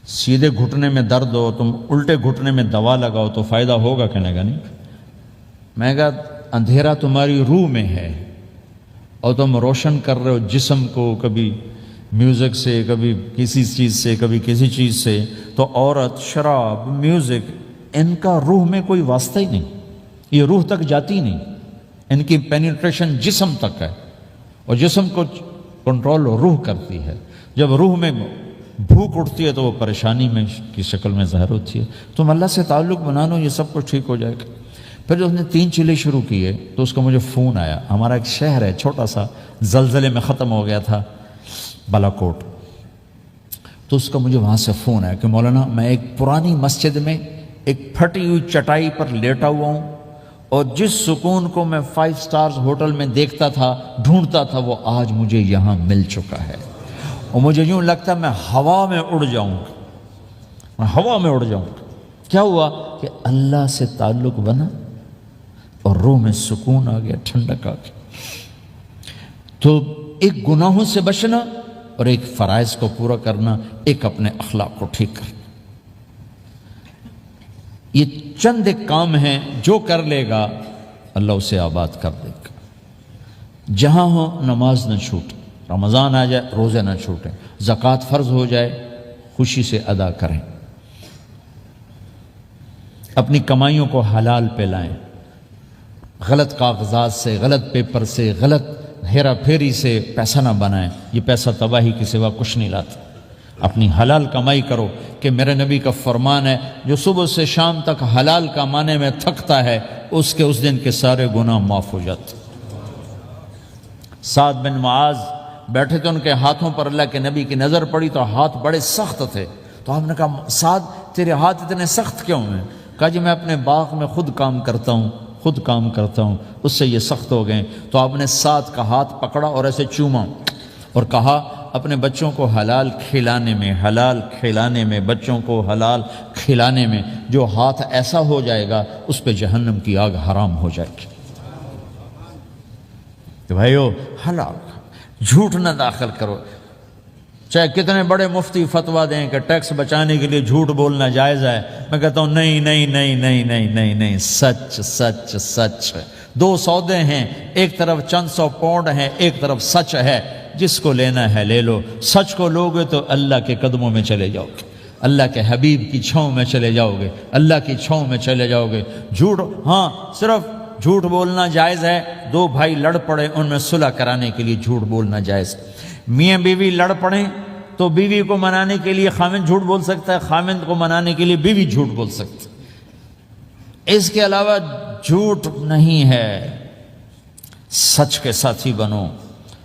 سیدھے گھٹنے میں درد ہو، تم الٹے گھٹنے میں دوا لگاؤ تو فائدہ ہوگا کہنے کا نہیں. میں کہا اندھیرا تمہاری روح میں ہے اور تم روشن کر رہے ہو جسم کو، کبھی میوزک سے، کبھی کسی چیز سے، کبھی کسی چیز سے. تو عورت، شراب، میوزک، ان کا روح میں کوئی واسطہ ہی نہیں. یہ روح تک جاتی نہیں. ان کی پینیٹریشن جسم تک ہے اور جسم کو کنٹرول روح کرتی ہے. جب روح میں بھوک اٹھتی ہے تو وہ پریشانی میں کی شکل میں ظاہر ہوتی ہے. تم اللہ سے تعلق بنا لو، یہ سب کچھ ٹھیک ہو جائے گا. پھر جب اس نے 3 چیلے شروع کیے تو اس کا مجھے فون آیا. ہمارا ایک شہر ہے چھوٹا سا، زلزلے میں ختم ہو گیا تھا، بالاکوٹ. تو اس کا مجھے وہاں سے فون آیا کہ مولانا میں ایک پرانی مسجد میں ایک پھٹی ہوئی چٹائی پر لیٹا ہوا ہوں اور جس سکون کو میں 5 سٹارز ہوٹل میں دیکھتا تھا، ڈھونڈتا تھا، وہ آج مجھے یہاں مل چکا ہے. اور مجھے یوں لگتا ہے میں ہوا میں اڑ جاؤں گا، میں ہوا میں اڑ جاؤں گا. کیا ہوا کہ اللہ سے تعلق بنا اور روح میں سکون آ گیا، ٹھنڈک آ گئی. تو ایک گناہوں سے بچنا اور ایک فرائض کو پورا کرنا، ایک اپنے اخلاق کو ٹھیک کرنا، یہ چند ایک کام ہیں جو کر لے گا اللہ اسے آباد کر دے گا. جہاں ہو نماز نہ چھوٹے، رمضان آ جائے روزے نہ چھوٹیں، زکوٰۃ فرض ہو جائے خوشی سے ادا کریں، اپنی کمائیوں کو حلال پہ لائیں، غلط کاغذات سے، غلط پیپر سے، غلط ہیرا پھیری سے پیسہ نہ بنائیں. یہ پیسہ تباہی کے سوا کچھ نہیں لاتا. اپنی حلال کمائی کرو کہ میرے نبی کا فرمان ہے جو صبح سے شام تک حلال کمانے میں تھکتا ہے اس کے اس دن کے سارے گناہ معاف ہو جاتے. سعد بن معاذ بیٹھے تھے، ان کے ہاتھوں پر اللہ کے نبی کی نظر پڑی تو ہاتھ بڑے سخت تھے، تو آپ نے کہا سعد تیرے ہاتھ اتنے سخت کیوں ہیں؟ کہا جی میں اپنے باغ میں خود کام کرتا ہوں اس سے یہ سخت ہو گئے۔ تو آپ نے سعد کا ہاتھ پکڑا اور ایسے چوما اور کہا اپنے بچوں کو حلال کھلانے میں بچوں کو حلال کھلانے میں جو ہاتھ ایسا ہو جائے گا اس پہ جہنم کی آگ حرام ہو جائے گی۔ تو بھائیو حلال جھوٹ نہ داخل کرو، چاہے کتنے بڑے مفتی فتویٰ دیں کہ ٹیکس بچانے کے لیے جھوٹ بولنا جائز ہے، میں کہتا ہوں نہیں، سچ ہے۔ دو سودے ہیں، ایک طرف چند سو پاؤنڈ ہیں، ایک طرف سچ ہے، جس کو لینا ہے لے لو۔ سچ کو لوگے تو اللہ کے قدموں میں چلے جاؤ گے، اللہ کے حبیب کی چھاؤں میں چلے جاؤ گے، اللہ کی چھاؤں میں چلے جاؤ گے۔ جھوٹ، ہاں صرف جھوٹ بولنا جائز ہے، دو بھائی لڑ پڑے ان میں صلح کرانے کے لیے جھوٹ بولنا جائز ہے۔ میاں بیوی لڑ پڑیں تو بیوی کو منانے کے لیے خاوند جھوٹ بول سکتا ہے، خاوند کو منانے کے لیے بیوی جھوٹ بول سکتی ہے۔ اس کے علاوہ جھوٹ نہیں ہے، سچ کے ساتھی بنو۔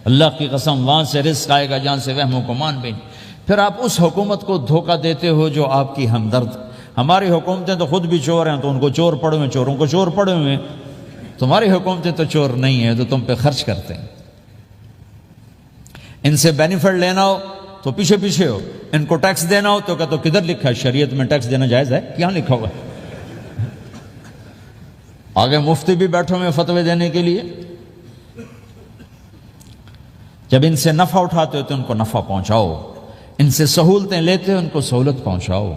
اللہ کی قسم وہاں سے رزق آئے گا جہاں سے وہم و گمان بھی نہیں۔ پھر آپ اس حکومت کو دھوکہ دیتے ہو جو آپ کی ہمدرد۔ ہماری حکومتیں تو خود بھی چور ہیں تو ان کو چور پڑے ہوئے، چوروں کو چور پڑے ہوئے۔ تمہاری حکومتیں تو چور نہیں ہیں، تو تم پہ خرچ کرتے ہیں۔ ان سے بینیفٹ لینا ہو تو پیچھے ہو، ان کو ٹیکس دینا ہو تو کہتے کدھر لکھا ہے شریعت میں ٹیکس دینا جائز ہے؟ کیا لکھا ہوا ہے؟ آگے مفتی بھی بیٹھے ہوئے فتوے دینے کے لیے۔ جب ان سے نفع اٹھاتے ہو تو ان کو نفع پہنچاؤ، ان سے سہولتیں لیتے ہو ان کو سہولت پہنچاؤ۔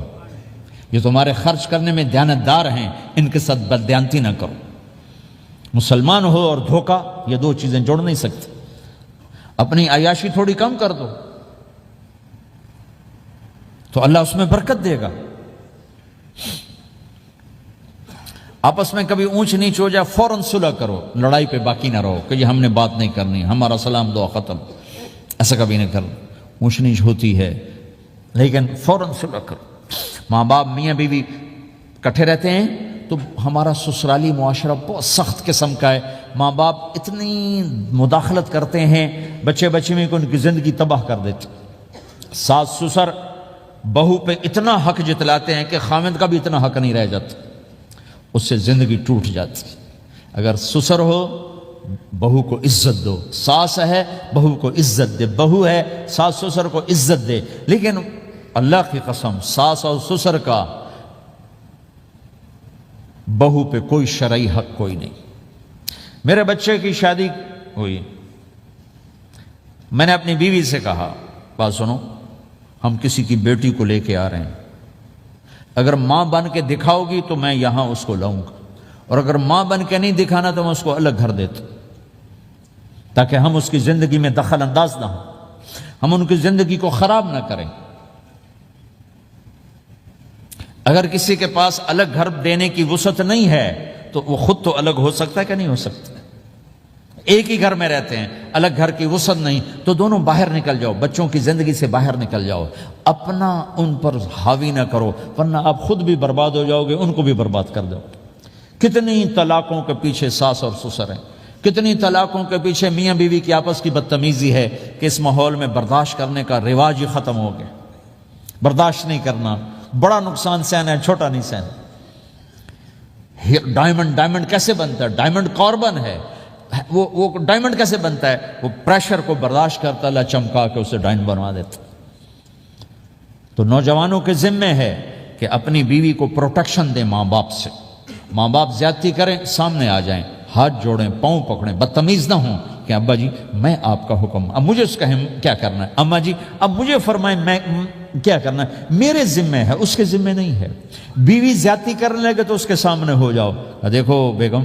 یہ تمہارے خرچ کرنے میں دیانتدار ہیں، ان کے ساتھ بددیانتی نہ کرو۔ مسلمان ہو اور دھوکہ، یہ دو چیزیں جوڑ نہیں سکتی۔ اپنی عیاشی تھوڑی کم کر دو تو اللہ اس میں برکت دے گا۔ آپس میں کبھی اونچ نیچ ہو جائے فوراً صلح کرو، لڑائی پہ باقی نہ رہو کہ یہ ہم نے بات نہیں کرنی، ہمارا سلام دعا ختم، ایسا کبھی نہیں کرنا۔ اونچ نیچ ہوتی ہے لیکن فوراً صلح کرو۔ ماں باپ میاں بیوی کٹھے رہتے ہیں تو ہمارا سسرالی معاشرہ بہت سخت قسم کا ہے۔ ماں باپ اتنی مداخلت کرتے ہیں بچے میں کہ ان کی زندگی تباہ کر دیتے۔ ساس سسر بہو پہ اتنا حق جتلاتے ہیں کہ خاوند کا بھی اتنا حق نہیں رہ جاتا، اس سے زندگی ٹوٹ جاتی۔ اگر سسر ہو بہو کو عزت دو، ساس ہے بہو کو عزت دے، بہو ہے ساس سسر کو عزت دے۔ لیکن اللہ کی قسم ساس اور سسر کا بہو پہ کوئی شرعی حق کوئی نہیں۔ میرے بچے کی شادی ہوئی، میں نے اپنی بیوی سے کہا بات سنو، ہم کسی کی بیٹی کو لے کے آ رہے ہیں، اگر ماں بن کے دکھاؤ گی تو میں یہاں اس کو لاؤں گا، اور اگر ماں بن کے نہیں دکھانا تو میں اس کو الگ گھر دیتا ہوں، تاکہ ہم اس کی زندگی میں دخل انداز نہ ہوں، ہم ان کی زندگی کو خراب نہ کریں۔ اگر کسی کے پاس الگ گھر دینے کی وسعت نہیں ہے تو وہ خود تو الگ ہو سکتا ہے کہ نہیں ہو سکتا؟ ایک ہی گھر میں رہتے ہیں، الگ گھر کی وسعت نہیں تو دونوں باہر نکل جاؤ، بچوں کی زندگی سے باہر نکل جاؤ، اپنا ان پر حاوی نہ کرو ورنہ آپ خود بھی برباد ہو جاؤ گے، ان کو بھی برباد کر دو۔ کتنی طلاقوں کے پیچھے ساس اور سسر ہیں، کتنی طلاقوں کے پیچھے میاں بیوی کی آپس کی بدتمیزی ہے کہ اس ماحول میں برداشت کرنے کا رواج ہی ختم ہو گیا۔ برداشت نہیں کرنا، بڑا نقصان سہنا ہے، چھوٹا نہیں سہنا۔ ڈائمنڈ کیسے بنتا ہے؟ ڈائمنڈ کاربن ہے، وہ ڈائمنڈ کیسے بنتا ہے؟ وہ پریشر کو برداشت کرتا اللہ چمکا کے اسے ڈائمنڈ بنوا دیتا۔ تو نوجوانوں کے ذمے ہے کہ اپنی بیوی کو پروٹیکشن دیں ماں باپ سے۔ ماں باپ زیادتی کریں سامنے آ جائیں، ہاتھ جوڑیں، پاؤں پکڑیں، بدتمیز نہ ہوں کہ ابا جی میں آپ کا حکم، اب مجھے اس کہیں کیا کرنا ہے، اماں جی اب مجھے فرمائیں میں کیا کرنا ہے، میرے ذمے ہے، اس کے ذمے نہیں ہے۔ بیوی زیادتی کرنے لگے تو اس کے سامنے ہو جاؤ، دیکھو بیگم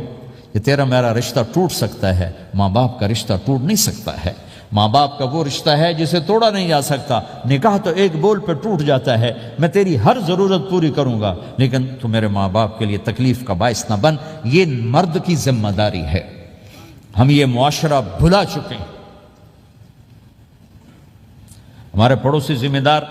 یہ تیرا میرا رشتہ ٹوٹ سکتا ہے، ماں باپ کا رشتہ ٹوٹ نہیں سکتا ہے۔ ماں باپ کا وہ رشتہ ہے جسے توڑا نہیں جا سکتا، نکاح تو ایک بول پہ ٹوٹ جاتا ہے، میں تیری ہر ضرورت پوری کروں گا لیکن تو میرے ماں باپ کے لیے تکلیف کا باعث نہ بن۔ یہ مرد کی ذمہ داری ہے، ہم یہ معاشرہ بھلا چکے ہیں۔ ہمارے پڑوسی ذمہ دار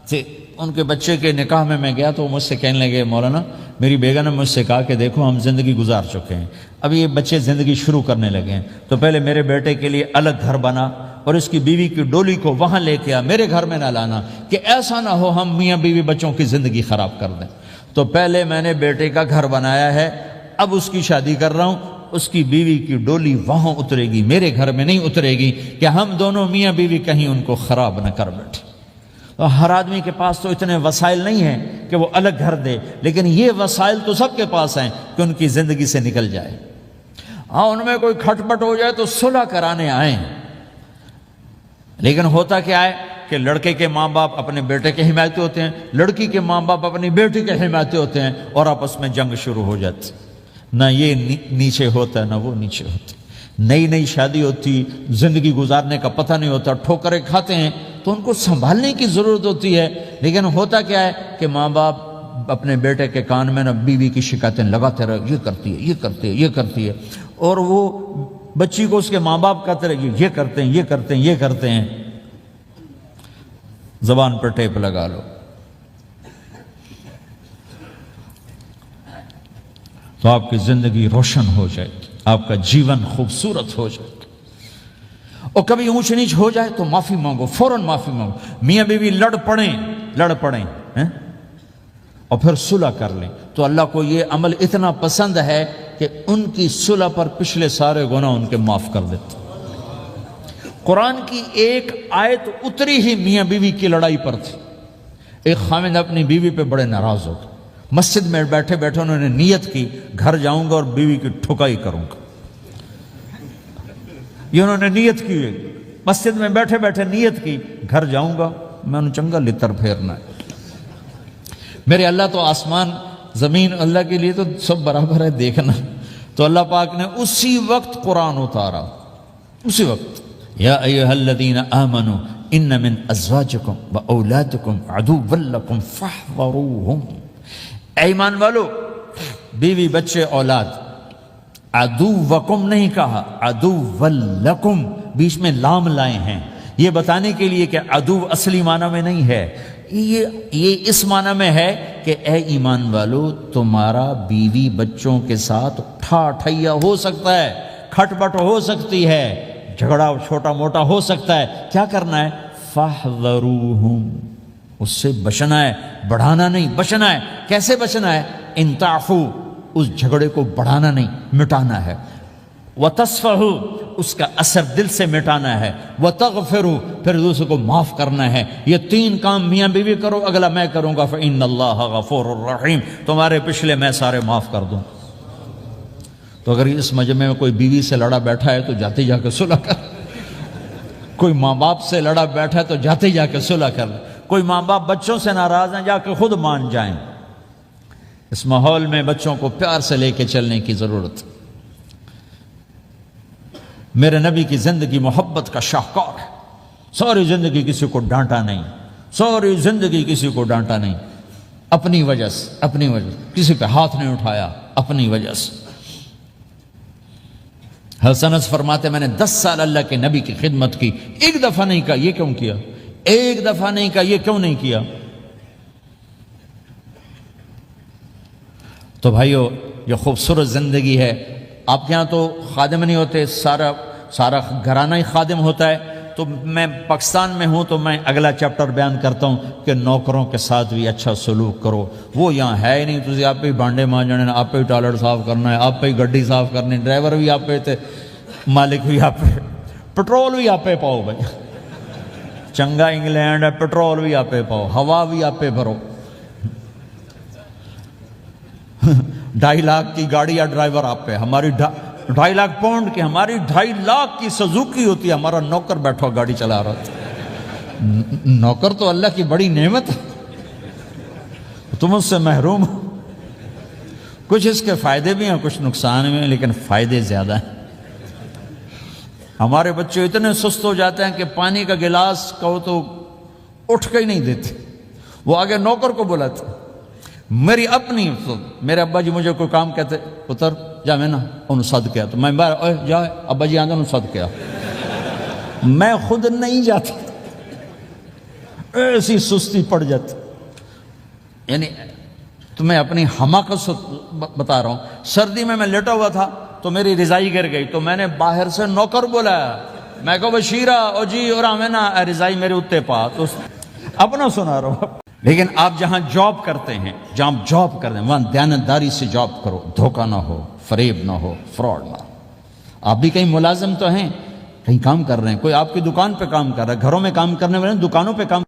تھے، ان کے بچے کے نکاح میں گیا تو مجھ سے کہنے لگے مولانا میری بیگم نے مجھ سے کہا کہ دیکھو ہم زندگی گزار چکے ہیں، اب یہ بچے زندگی شروع کرنے لگے ہیں، تو پہلے میرے بیٹے کے لیے الگ گھر بنا اور اس کی بیوی کی ڈولی کو وہاں لے کے آ، میرے گھر میں نہ لانا، کہ ایسا نہ ہو ہم میاں بیوی بچوں کی زندگی خراب کر دیں۔ تو پہلے میں نے بیٹے کا گھر بنایا ہے، اب اس کی شادی کر رہا ہوں، اس کی بیوی کی ڈولی وہاں اترے گی، میرے گھر میں نہیں اترے گی، کہ ہم دونوں میاں بیوی کہیں ان کو خراب نہ کر بیٹھے۔ تو ہر آدمی کے پاس تو اتنے وسائل نہیں ہیں کہ وہ الگ گھر دے، لیکن یہ وسائل تو سب کے پاس ہیں کہ ان کی زندگی سے نکل جائے۔ ہاں ان میں کوئی کھٹ پٹ ہو جائے تو صلح کرانے آئیں، لیکن ہوتا کیا ہے کہ لڑکے کے ماں باپ اپنے بیٹے کے حمایتی ہوتے ہیں، لڑکی کے ماں باپ اپنی بیٹی کے حمایتی ہوتے ہیں، اور آپس میں جنگ شروع ہو جاتی، نہ یہ نیچے ہوتا ہے نہ وہ نیچے ہوتا ہے۔ نئی نئی شادی ہوتی، زندگی گزارنے کا پتہ نہیں ہوتا، ٹھوکریں کھاتے ہیں، تو ان کو سنبھالنے کی ضرورت ہوتی ہے، لیکن ہوتا کیا ہے کہ ماں باپ اپنے بیٹے کے کان میں نہ بیوی کی شکایتیں لگاتے رہے، یہ کرتی ہے یہ کرتی ہے یہ کرتی ہے، اور وہ بچی کو اس کے ماں باپ کہتے رہے یہ کرتے ہیں یہ کرتے ہیں یہ کرتے ہیں۔ زبان پر ٹیپ لگا لو تو آپ کی زندگی روشن ہو جائے گی، آپ کا جیون خوبصورت ہو جائے گا۔ اور کبھی اونچ نیچ ہو جائے تو معافی مانگو، فوراً معافی مانگو۔ میاں بیوی لڑ پڑیں اور پھر صلح کر لیں، تو اللہ کو یہ عمل اتنا پسند ہے کہ ان کی صلح پر پچھلے سارے گناہ ان کے معاف کر دیتے۔ قرآن کی ایک آیت اتری ہی میاں بیوی کی لڑائی پر تھی۔ ایک خاوند اپنی بیوی پہ بڑے ناراض ہو گئے، مسجد میں بیٹھے بیٹھے انہوں نے نیت کی گھر جاؤں گا اور بیوی کی ٹھکائی کروں گا۔ یہ انہوں نے نیت کی، مسجد میں بیٹھے بیٹھے نیت کی گھر جاؤں گا میں انہوں چنگا لتر پھیرنا ہے۔ میرے اللہ تو آسمان زمین اللہ کے لیے تو سب برابر ہے دیکھنا، تو اللہ پاک نے اسی وقت قرآن اتارا، اسی وقت یا ایھا الذین آمنوا ان من ازواجکم و اولادکم عدوا لکم فاحذروہم۔ اے ایمان والو، بیوی بچے اولاد، عدوکم نہیں کہا، عدو لکم، بیچ میں لام لائے ہیں، یہ بتانے کے لیے کہ عدو اصلی معنی میں نہیں ہے، یہ اس معنی میں ہے کہ اے ایمان والو تمہارا بیوی بچوں کے ساتھ ٹھائیا ہو سکتا ہے، کھٹ پٹ ہو سکتی ہے، جھگڑا چھوٹا موٹا ہو سکتا ہے، کیا کرنا ہے؟ فاحذروہم، اس سے بچنا ہے، بڑھانا نہیں، بچنا ہے۔ کیسے بچنا ہے؟ ان تعفو، اس جھگڑے کو بڑھانا نہیں، مٹانا ہے، وتصفحوا، اس کا اثر دل سے مٹانا ہے، وتغفروا، پھر دوسرے کو معاف کرنا ہے۔ یہ تین کام میاں بیوی کرو، اگلا میں کروں گا، فإن اللہ غفور الرحیم، تمہارے پچھلے میں سارے معاف کر دوں۔ تو اگر اس مجمع میں کوئی بیوی سے لڑا بیٹھا ہے تو جاتے جا کے صلح کر، کوئی ماں باپ سے لڑا بیٹھا ہے تو جاتے جا کے صلح کر، کوئی ماں باپ بچوں سے ناراض ہیں جا کے خود مان جائیں۔ اس ماحول میں بچوں کو پیار سے لے کے چلنے کی ضرورت۔ میرے نبی کی زندگی محبت کا شاہکار ہے، ساری زندگی کسی کو ڈانٹا نہیں، ساری زندگی کسی کو ڈانٹا نہیں، اپنی وجہ سے، کسی پہ ہاتھ نہیں اٹھایا، اپنی وجہ سے۔ حسن فرماتے میں نے 10 سال اللہ کے نبی کی خدمت کی، ایک دفعہ نہیں کہا یہ کیوں کیا، ایک دفعہ نہیں کہا یہ کیوں نہیں کیا۔ تو بھائیو یہ خوبصورت زندگی ہے۔ آپ کے ہاں تو خادم نہیں ہوتے، سارا گھرانہ ہی خادم ہوتا ہے، تو میں پاکستان میں ہوں تو میں اگلا چیپٹر بیان کرتا ہوں کہ نوکروں کے ساتھ بھی اچھا سلوک کرو۔ وہ یہاں ہے ہی نہیں، تو آپ پہ ہی بانڈے مانجنے، آپ پہ ہی ٹالر صاف کرنا ہے، آپ پہ ہی گڈی صاف کرنی، ڈرائیور بھی آپ پہ تھے، مالک بھی آپ پہ، پٹرول بھی آپ پہ پاؤ بھائی، چنگا انگلینڈ ہے، پٹرول بھی آپ پہ پاؤ، ہوا بھی آپ پہ بھرو۔ 2.5 لاکھ کی گاڑی یا ڈرائیور آپ پہ، ہماری 2.5 لاکھ پاؤنڈ کی، ہماری 2.5 لاکھ کی سزوکی ہوتی ہے، ہمارا نوکر بیٹھا گاڑی چلا رہا تھا۔ نوکر تو اللہ کی بڑی نعمت ہے، تم اس سے محروم ہو۔ کچھ اس کے فائدے بھی ہیں، کچھ نقصان بھی ہیں، لیکن فائدے زیادہ ہیں۔ ہمارے بچے اتنے سست ہو جاتے ہیں کہ پانی کا گلاس کہو تو اٹھ کے ہی نہیں دیتے، وہ آگے نوکر کو بلاتے۔ میری اپنی، میرے ابا جی مجھے کوئی کام کہتے، پتر جا میں نا انہوں صد کیا، تو میں جا ابا جی آندھا انہوں صد کیا، میں خود نہیں جاتا، ایسی سستی پڑ جاتی۔ یعنی تو میں اپنی حماقت سے بتا رہا ہوں، سردی میں لیٹا ہوا تھا تو میری رضائی گر گئی، تو میں نے باہر سے نوکر بلایا، میں کہا بشیرہ او جی اور آمینہ رضائی میرے اتے پا، تو اپنا سنا رہا ہوں۔ لیکن آپ جہاں جاب کرتے ہیں، جہاں جاب کرتے ہیں، وہاں دیانتداری سے جاب کرو، دھوکہ نہ ہو، فریب نہ ہو، فراڈ نہ ہو۔ آپ بھی کہیں ملازم تو ہیں، کہیں کام کر رہے ہیں، کوئی آپ کی دکان پہ کام کر رہا ہے، گھروں میں کام کرنے والے دکانوں پہ کام